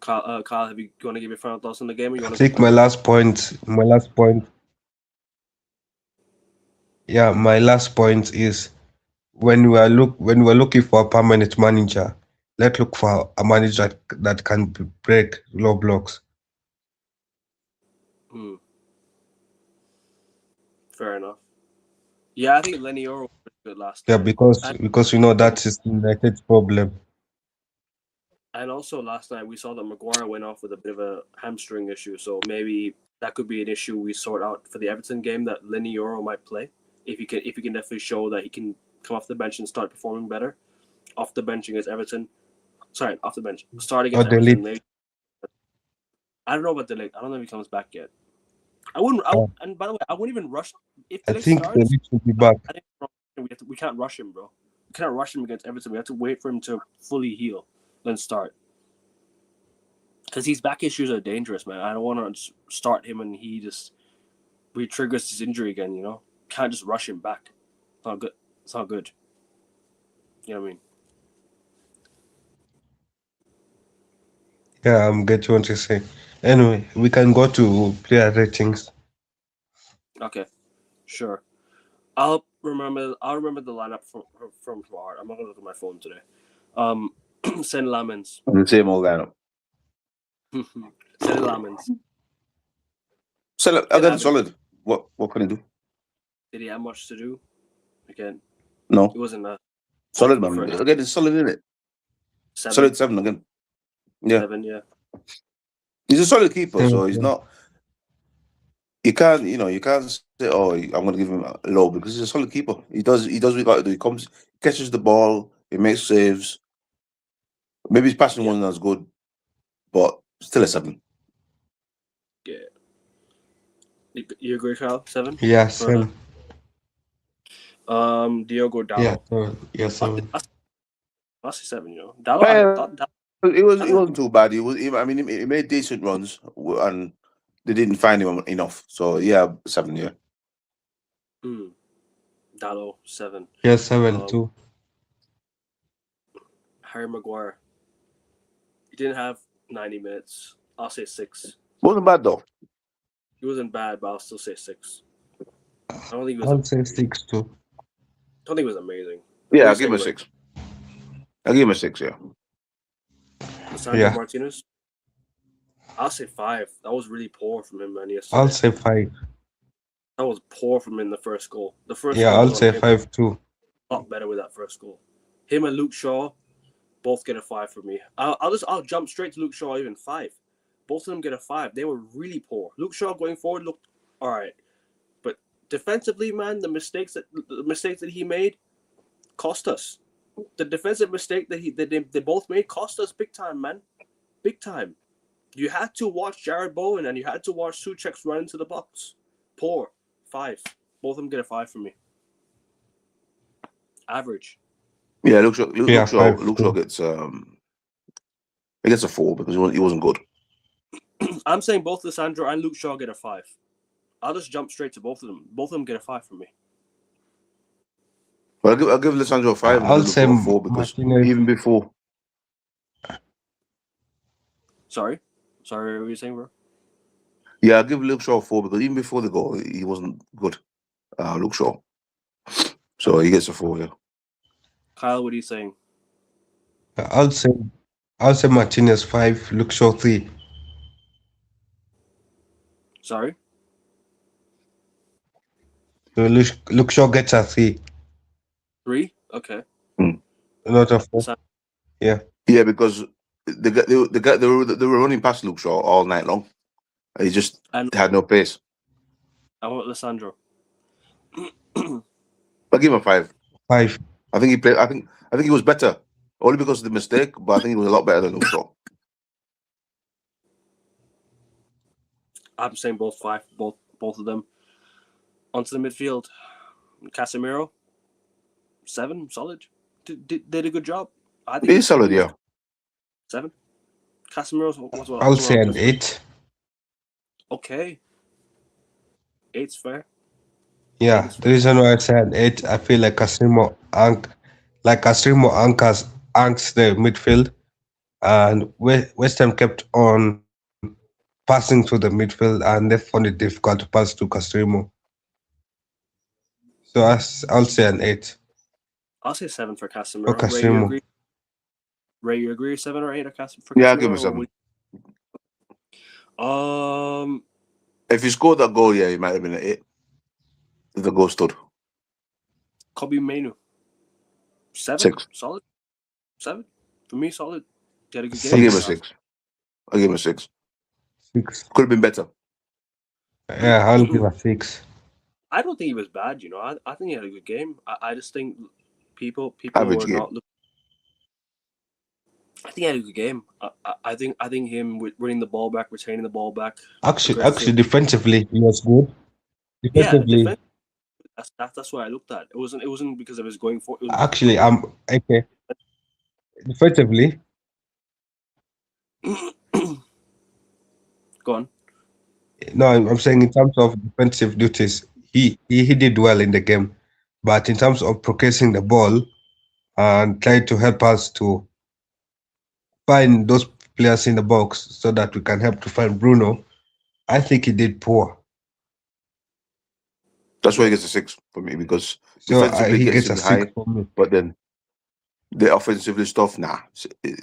Kyle, have you want to give your final thoughts on the game, or you I want to think my last point. Yeah, my last point is when we're looking for a permanent manager, let's look for a manager that can break low blocks. Fair enough. Yeah, I think Lenny Euro was good last Yeah, night. because you know that is United's problem. And also last night we saw that Maguire went off with a bit of a hamstring issue, so maybe that could be an issue we sort out for the Everton game that Lenny Euro might play if he can definitely show that he can come off the bench and start performing better. Off the bench against Everton. Sorry, off the bench. Start against Or Everton. delete. Maybe. I don't know about Delete. I don't know if he comes back yet. I wouldn't. And by the way, I wouldn't even rush if I Delete think starts. Delete will be back. We can't rush him, bro. We can't rush him against Everton. We have to wait for him to fully heal, then start. Because these back issues are dangerous, man. I don't want to start him and he just re-triggers his injury again. You know, can't just rush him back. It's not good. It's not good. You know what I mean? Yeah, I'm get what you say. Anyway, we can go to player ratings. Okay, sure. I'll remember the lineup from heart. I'm not gonna look at my phone today. Sen Lamens. The same old lineup. Sen Lamens. So again, solid. What can he do? Did he have much to do? Again, No. it wasn't a Solid, man. Again, it's solid, isn't it? 7. Solid 7 again. Yeah. 7, yeah. He's a solid keeper, so he's Yeah. not. You can't say, "Oh, I'm going to give him a low," because he's a solid keeper. He does what he got to do. He comes, catches the ball, he makes saves. Maybe his passing wasn't as good, but still a 7. Yeah. You agree, Kyle? 7? Yeah, 7. Diogo Dallo. Yeah, 7. Yeah, 7. I'll say 7, you know. Dallo, I thought It wasn't too bad. I mean, he made decent runs, and they didn't find him enough. So yeah, 7. Yeah. Dallo, 7. Yeah, 7 too. Harry Maguire. He didn't have 90 minutes. I'll say 6. Wasn't bad though. He wasn't bad, but I'll still say 6. I don't think he was. I'll say 6 too. I don't think it was amazing. Yeah, I'll give him a 6. I'll give him a 6. Yeah. Lisandro Martinez. I'll say 5. That was really poor from him, man. Yesterday. I'll say 5. That was poor from him in the first goal. The first. Yeah, goal I'll was say on him. 5 too. A lot better with that first goal. Him and Luke Shaw both get a 5 for me. I'll jump straight to Luke Shaw, even 5. Both of them get a 5. They were really poor. Luke Shaw going forward looked all right, but defensively, man, the mistakes that he made cost us. The defensive mistake that they both made cost us big time, man. Big time. You had to watch Jared Bowen and you had to watch Souček's run into the box. Poor. 5. Both of them get a 5 from me. Average. Yeah, Luke Shaw gets he gets a 4 because he wasn't good. I'm saying both Lisandro and Luke Shaw get a 5. I'll just jump straight to both of them. Both of them get a 5 from me. But I'll give Lisandro a 5. I'll say a 4 because Martinez. even before. Sorry, what were you saying, bro? Yeah, I'll give Luke Shaw a 4 because even before the goal, he wasn't good. Luke Shaw. So he gets a 4. Yeah. Kyle, what are you saying? I'll say I'll say Martinez 5, Luke Shaw 3. Sorry? So Luke Shaw gets a 3, 3? Okay. not a 4. Listen- Yeah. Yeah, because they were running past Luke Shaw all night long. He just And had no pace. I want Lissandro. I give him a 5. 5. I think he played. I think he was better only because of the mistake, but I think he was a lot better than Luke Shaw. I'm saying both 5, both of them. Onto the midfield. Casemiro, 7, solid. Did a good job. I think He's solid, yeah. 7. Casemiro was what? I'll say an 8. Okay. 8's fair. Yeah. The reason why I say an 8, I feel like Casemiro anchors the midfield, and West Ham kept on passing to the midfield, and they found it difficult to pass to Casemiro. So I'll say an 8 I'll say 7 for for Casemiro. Ray, you Casemiro. agree? Ray, you agree? 7 or 8 for Yeah, Casemiro? I'll give him a 7. If he scored that goal, yeah, he might have been an 8. If the goal stood. Kobe Mainu, 7. 6. Solid. 7 for me. Solid. He had a good I'll game. give him a 6. 6. I'll give him a 6. 6. Could have been better. Yeah, I'll give a 6. I don't think he was bad. I think he had a good game. I just think people Average were game. not looking. I think he had a good game. I think him with winning the ball back, retaining the ball back. Actually, defensively he was good. Yeah, Defensively, defense. That's what I looked at. It wasn't because of his going for. It was actually, okay. Defensively, Go on. no, I'm saying in terms of defensive duties, he did well in the game, but in terms of progressing the ball and trying to help us to find those players in the box so that we can help to find Bruno, I think he did poor. That's why he gets a 6 for me, because So defensively he gets gets him a 6 high, for me. but then the offensively stuff, nah,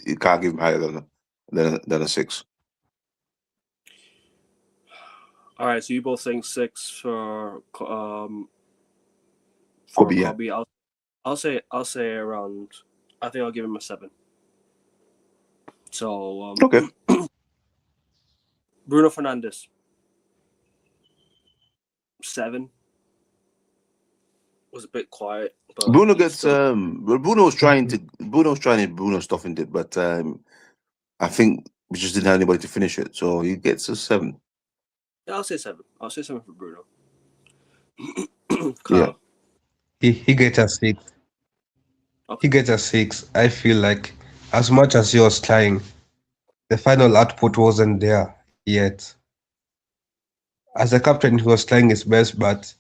you can't give him higher than a 6. All right, so you both saying 6 for Could be, yeah. Kobe. I'll say around. I think I'll give him a 7. So Okay. Bruno Fernandes, 7. Was a bit quiet, but Bruno he's gets still- well, Bruno's trying Bruno stuff into it, but I think we just didn't have anybody to finish it, so he gets a 7. Yeah, I'll say 7. I'll say 7 for Bruno. Yeah. Kyle. He gets a 6. Okay. He gets a 6. I feel like as much as he was trying, the final output wasn't there yet. As a captain, he was trying his best, but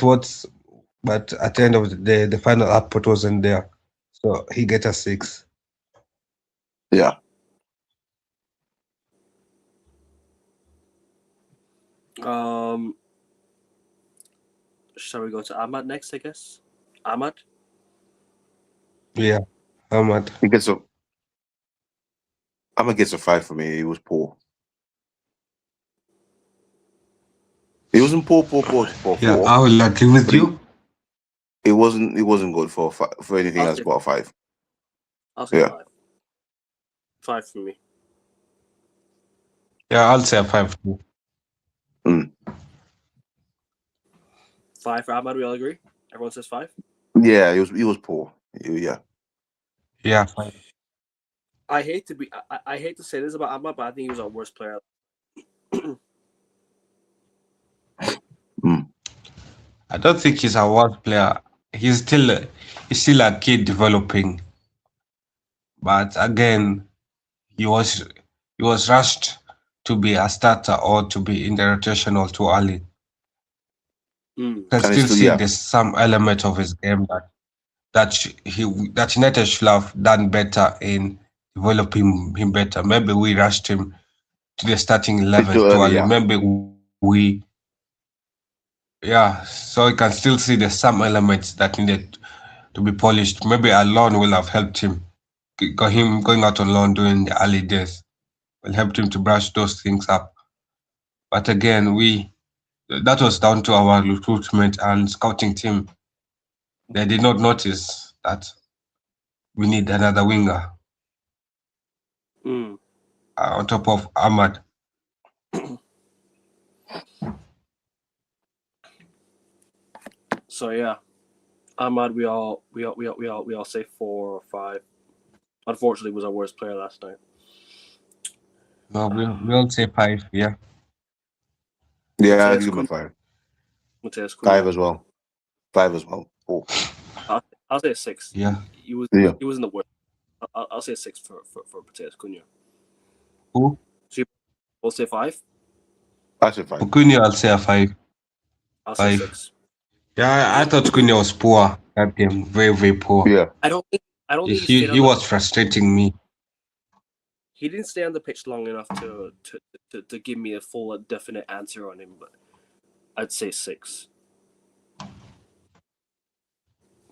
what's but at the end of the day, the final output wasn't there. So he gets a 6. Yeah. Shall we go to Ahmad next? I guess Ahmad. Yeah, Ahmad. He gets a I'm gonna get a 5 for me. He was poor. He wasn't poor Yeah, 4. I will agree with But you. It wasn't good for anything I'll else say- but a 5. I'll say Yeah. 5. 5 for me. Yeah, I'll say a 5 too. 5 for Ahmad. We all agree. Everyone says 5. Yeah, he was poor. Yeah. Yeah, 5. I hate to be. I hate to say this about Ahmad, but I think he was our worst player. I don't think he's a world player. He's still a kid developing. But again, he was rushed to be a starter or to be in the rotation all too early. Mm. I And still still, see yeah. there's some element of his game that United should have done better in developing him better. Maybe we rushed him to the starting 11 Too too early, early. yeah. Maybe we Yeah, so you can still see there's some elements that needed to be polished. Maybe a loan will have helped him. Got him going out on loan during the early days will help him to brush those things up. But again, that was down to our recruitment and scouting team. They did not notice that we need another winger Mm. on top of Ahmad. So yeah, Ahmad, we all say 4 or 5. Unfortunately, was our worst player last night. No, we'll say 5. Yeah. Yeah, I'd Mateus give him a Cunha. 5. Mateus 5 Cunha. as well. 5 as well. Oh. I'll say 6. Yeah. He was in the worst. I'll say 6 for Mateus Cunha. Who? So we'll say 5. I said 5. For Cunha, I'll say a 5. I'll say 5. 6. Yeah, I thought Cunha was poor that game. Very, very poor. Yeah. I don't think he stayed on He the was pitch. frustrating me. He didn't stay on the pitch long enough to give me a full definite answer on him, but I'd say 6.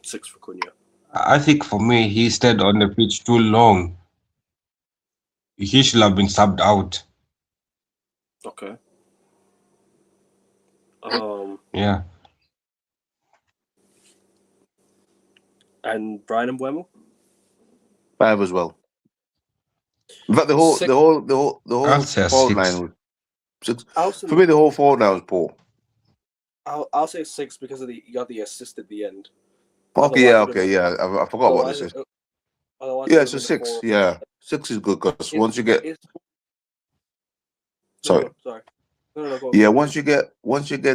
6 for Cunha. I think for me, he stayed on the pitch too long. He should have been subbed out. Okay. Yeah. And Brian Mbeumo? 5 as well. In fact, the whole I'll say a forward 6. line was 6. For me, the whole forward line was poor. I'll say 6 because of you got the assist at the end. Okay, yeah, I forgot about this. Yeah, so 6. Yeah, 6 is good because once you get sorry. No, Yeah, once you get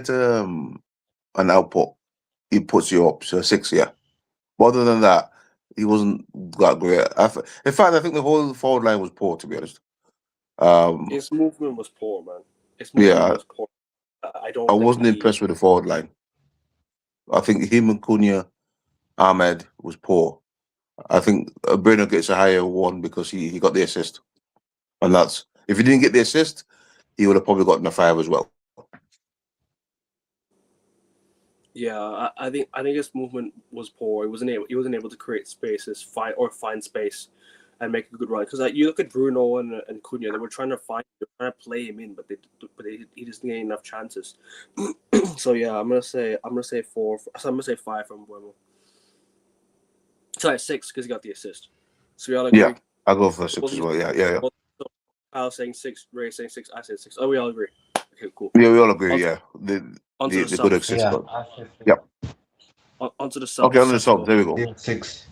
an output, he puts you up. So 6, yeah. But other than that, he wasn't that great. In fact, I think the whole forward line was poor, to be honest. His movement was poor, man. Was poor. I wasn't impressed with the forward line. I think him and Cunha, Ahmed was poor. I think Bruno gets a higher 1 because he got the assist, and that's if he didn't get the assist, he would have probably gotten a 5 as well. Yeah, I think his movement was poor. He wasn't able to create spaces, find space, and make a good run. Because you look at Bruno and Cunha, they were trying to play him in, but he just didn't get enough chances. So yeah, I'm gonna say 4. So I'm gonna say 5 from Mbeumo. Sorry, 6 because he got the assist. So we all agree. Yeah, I'll go for 6 as well. Yeah. Kyle saying 6, Ray saying 6, I said 6. Oh, we all agree. Okay, cool. Yeah, we all agree. The good assist. Yeah. Onto the subs. Okay, on the subs. There we go. Yeah, 6.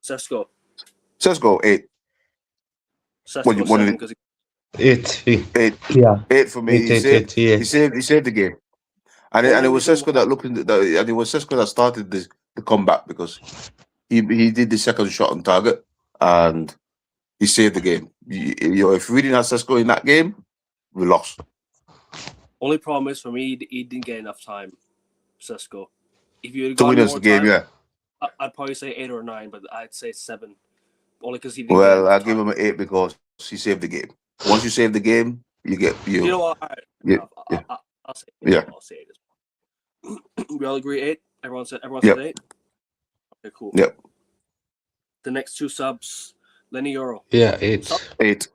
Sesko. Sesko 8. Sesko 7 because 8. 8. Yeah. 8 for me. 8, he saved the game, and it was Sesko that started the comeback because he did the second shot on target and he saved the game. If we didn't have Sesko in that game, we lost. Only problem is for me, he didn't get enough time. Sesko. If you had to win gotten us more the game, time, yeah. I'd probably say 8 or 9, but I'd say 7. Only because he didn't. Well, I'll give him an 8 because he saved the game. Once you save the game, you get you. You know what? All right, I'll say 8. Yeah. I'll say 8 as well. We all agree 8. Everyone said 8. Okay, cool. Yep. The next 2 subs, Lenny Euro. Yeah, 8. 8.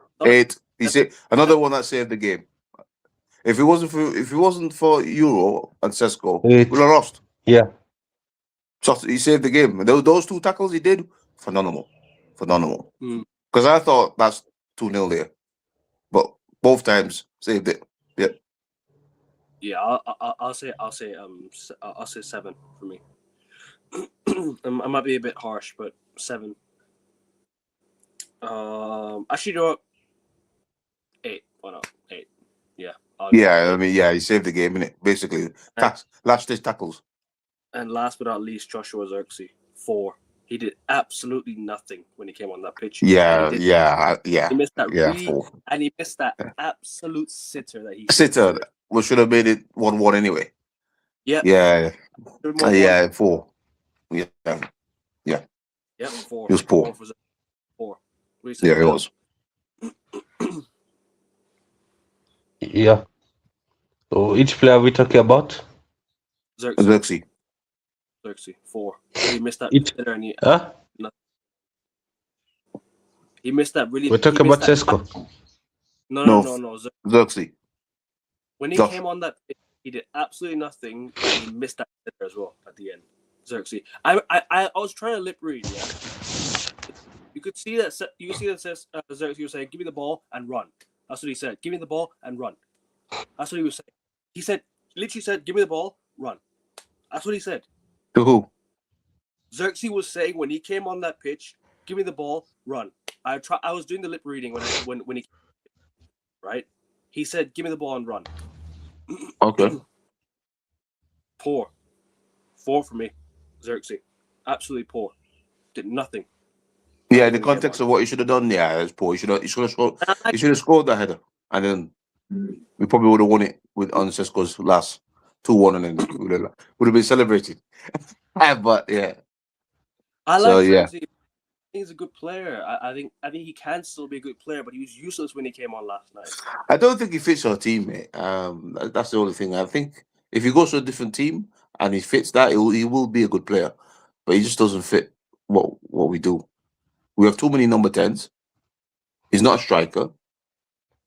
He saved another one that saved the game. If it wasn't for Euro and Sesko, we would have lost. Yeah. So he saved the game. Those 2 tackles he did, phenomenal. Because I thought that's 2-0 there, but both times saved it. Yeah. Yeah, I'll say 7 for me. I might be a bit harsh, but 7. Actually, you know what? 8. Why not? 8. Yeah. Yeah, I mean, he saved the game, innit? Basically, last ditch tackles. And last but not least, Joshua Zirkzee, 4. He did absolutely nothing when he came on that pitch. Yeah. He missed that 4. and he missed that absolute sitter that he we should have made it 1-1 anyway. Yep. Yeah. 4. Yeah. Yep, 4. He was poor. 4. Yeah, he was. Yeah. So each player we talking about? Xerxes. Xerxes 4. He missed that. It, And huh? he missed that really. We're He talking missed about that. Sesko. No. Xerxes. When he Xerxes. came on that, he did absolutely nothing, and he missed that as well at the end. Xerxes. I was trying to lip read. Yeah, you could see that. You could see that says Xerxes was saying, "Give me the ball and run." That's what he said. Give me the ball and run. That's what he was saying. He said, literally said, "Give me the ball, run." That's what he said. To who? Xerxes was saying when he came on that pitch, "Give me the ball, run." I was doing the lip reading when he right. He said, "Give me the ball and run." Okay. Poor. 4 for me. Xerxes. Absolutely poor. Did nothing. Yeah, in the context of what you should have done, yeah, it's poor. You should have scored that header, and then we probably would have won it with on Sesko'S last 2-1, and then would have been celebrated. But yeah, I so like yeah, Xerxes. I think he's a good player. I think he can still be a good player, but he was useless when he came on last night. I don't think he fits our team, mate. That's the only thing. I think if he goes to a different team and he fits that, he will be a good player, but he just doesn't fit what we do. We have too many number 10s. He's not a striker,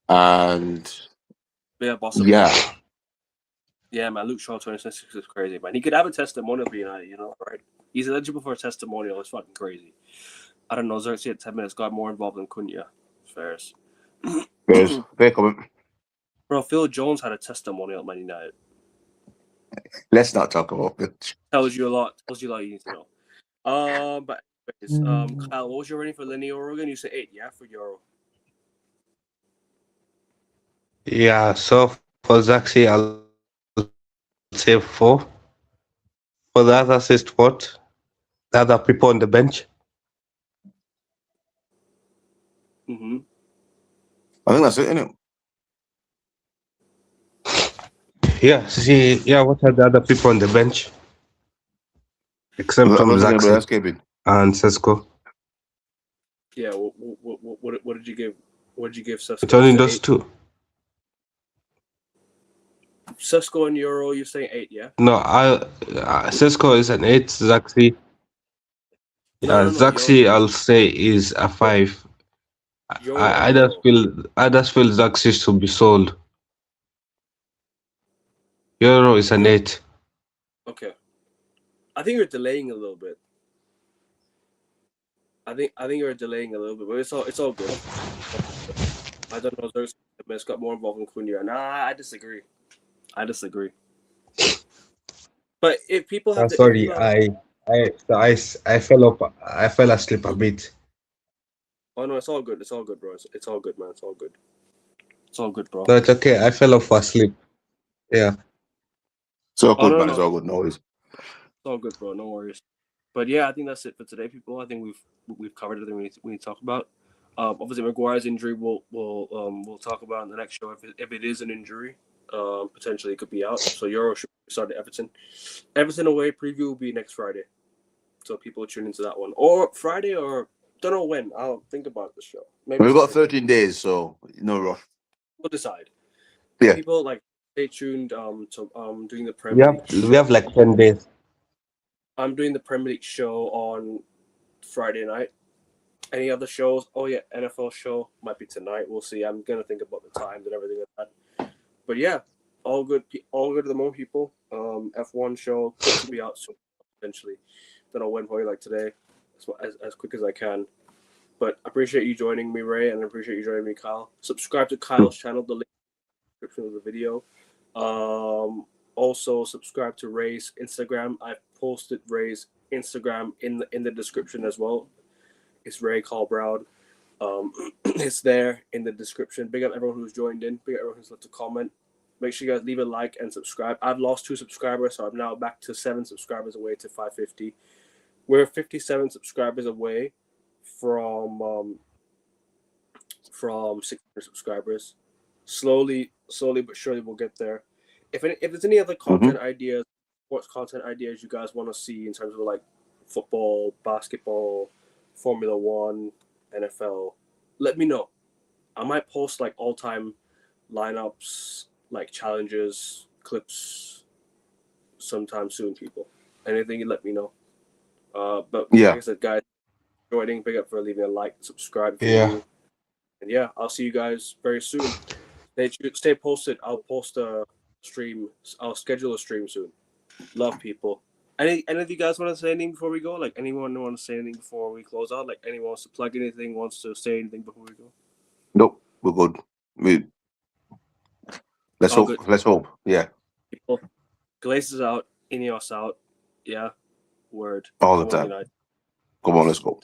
and Yeah, possibly. yeah. Yeah, man. Luke Shaw 2026 is crazy, man. He could have a testimonial for United, right? He's eligible for a testimonial. It's fucking crazy. I don't know. Xerxes at 10 minutes got more involved than Cunha. Fairs. Fair comment. Bro, Phil Jones had a testimonial at Man United. Let's not talk about it. Tells you a lot you need to know. But anyways, Kyle, what was your rating for Lenny Oregon? You said 8, yeah, for Euro. Yeah, so for Zaxi, I'll say 4. For the other assist, what? The other people on the bench? Mm-hmm. I think that's it, isn't it? Yeah, what are the other people on the bench? Except I from don't think anybody Zaxi else came in. and Sesko. Yeah. What did you give? What did you give Sesko? It's only You said those 8? two. Sesko and Euro, you're saying 8, yeah? No, Sesko is an 8. Zaxi, No. Zaxi, I'll say is a 5. I just feel Zaxi should be sold. Euro is an 8. Okay. I think you're delaying a little bit. I think you're delaying a little bit, but it's all good. I don't know. It's got more involved in Cunha. Nah, I disagree. But if people have Sorry, I fell off. I fell asleep a bit. Oh no, it's all good. It's all good, bro. It's all good, man. It's all good. It's all good, bro. No, it's okay. I fell off asleep. Yeah. So good, no, man. no. It's all good. No worries. It's all good, bro. No worries. But yeah, I think that's it for today, people. I think we've covered everything we need to talk about. Obviously, Maguire's injury we'll talk about in the next show. If it is an injury, potentially it could be out. So Euro should start at Everton. Everton away preview will be next Friday. So people tune into that one, or Friday, or don't know when. I'll think about the show. Maybe We've got Saturday. 13 days, so no rush. We'll decide. Yeah. People stay tuned. To doing the Premier League. We have like 10 days. I'm doing the Premier League show on Friday night. Any other shows? Oh yeah, NFL show might be tonight. We'll see. I'm gonna think about the times and everything like that. But yeah, all good to the moment, people. F1 show could be out soon, eventually. Then I'll win probably like today, as quick as I can. But I appreciate you joining me, Ray, and I appreciate you joining me, Kyle. Subscribe to Kyle's channel. The link in the description of the video. Also subscribe to Ray's Instagram. I've posted Ray's Instagram in the description as well. It's raycarlbrown. It's there in the description. Big up everyone who's joined in. Big up everyone who's left a comment. Make sure you guys leave a like and subscribe. I've lost 2 subscribers, so I'm now back to 7 subscribers away to 550. We're 57 subscribers away from 600 subscribers. Slowly but surely we'll get there. If there's any other content ideas, sports content ideas you guys want to see in terms of like football, basketball, Formula 1, NFL, let me know. I might post like all-time lineups, like challenges, clips, sometime soon, people. Anything, you let me know. But Yeah. like I said, guys, joining, big up for leaving a like, subscribe if you're Yeah. new. And yeah, I'll see you guys very soon. Stay posted. I'll post a stream. I'll schedule a stream soon. Love, people. Any of you guys want to say anything before we go? Like, anyone want to say anything before we close out? Like, anyone wants to plug anything? Wants to say anything before we go? Nope, we're good. Let's All hope. good. Let's hope. Yeah, People, Glazes out. Ineos out. Yeah. Word. all the Come on, time. United. Come on, let's go.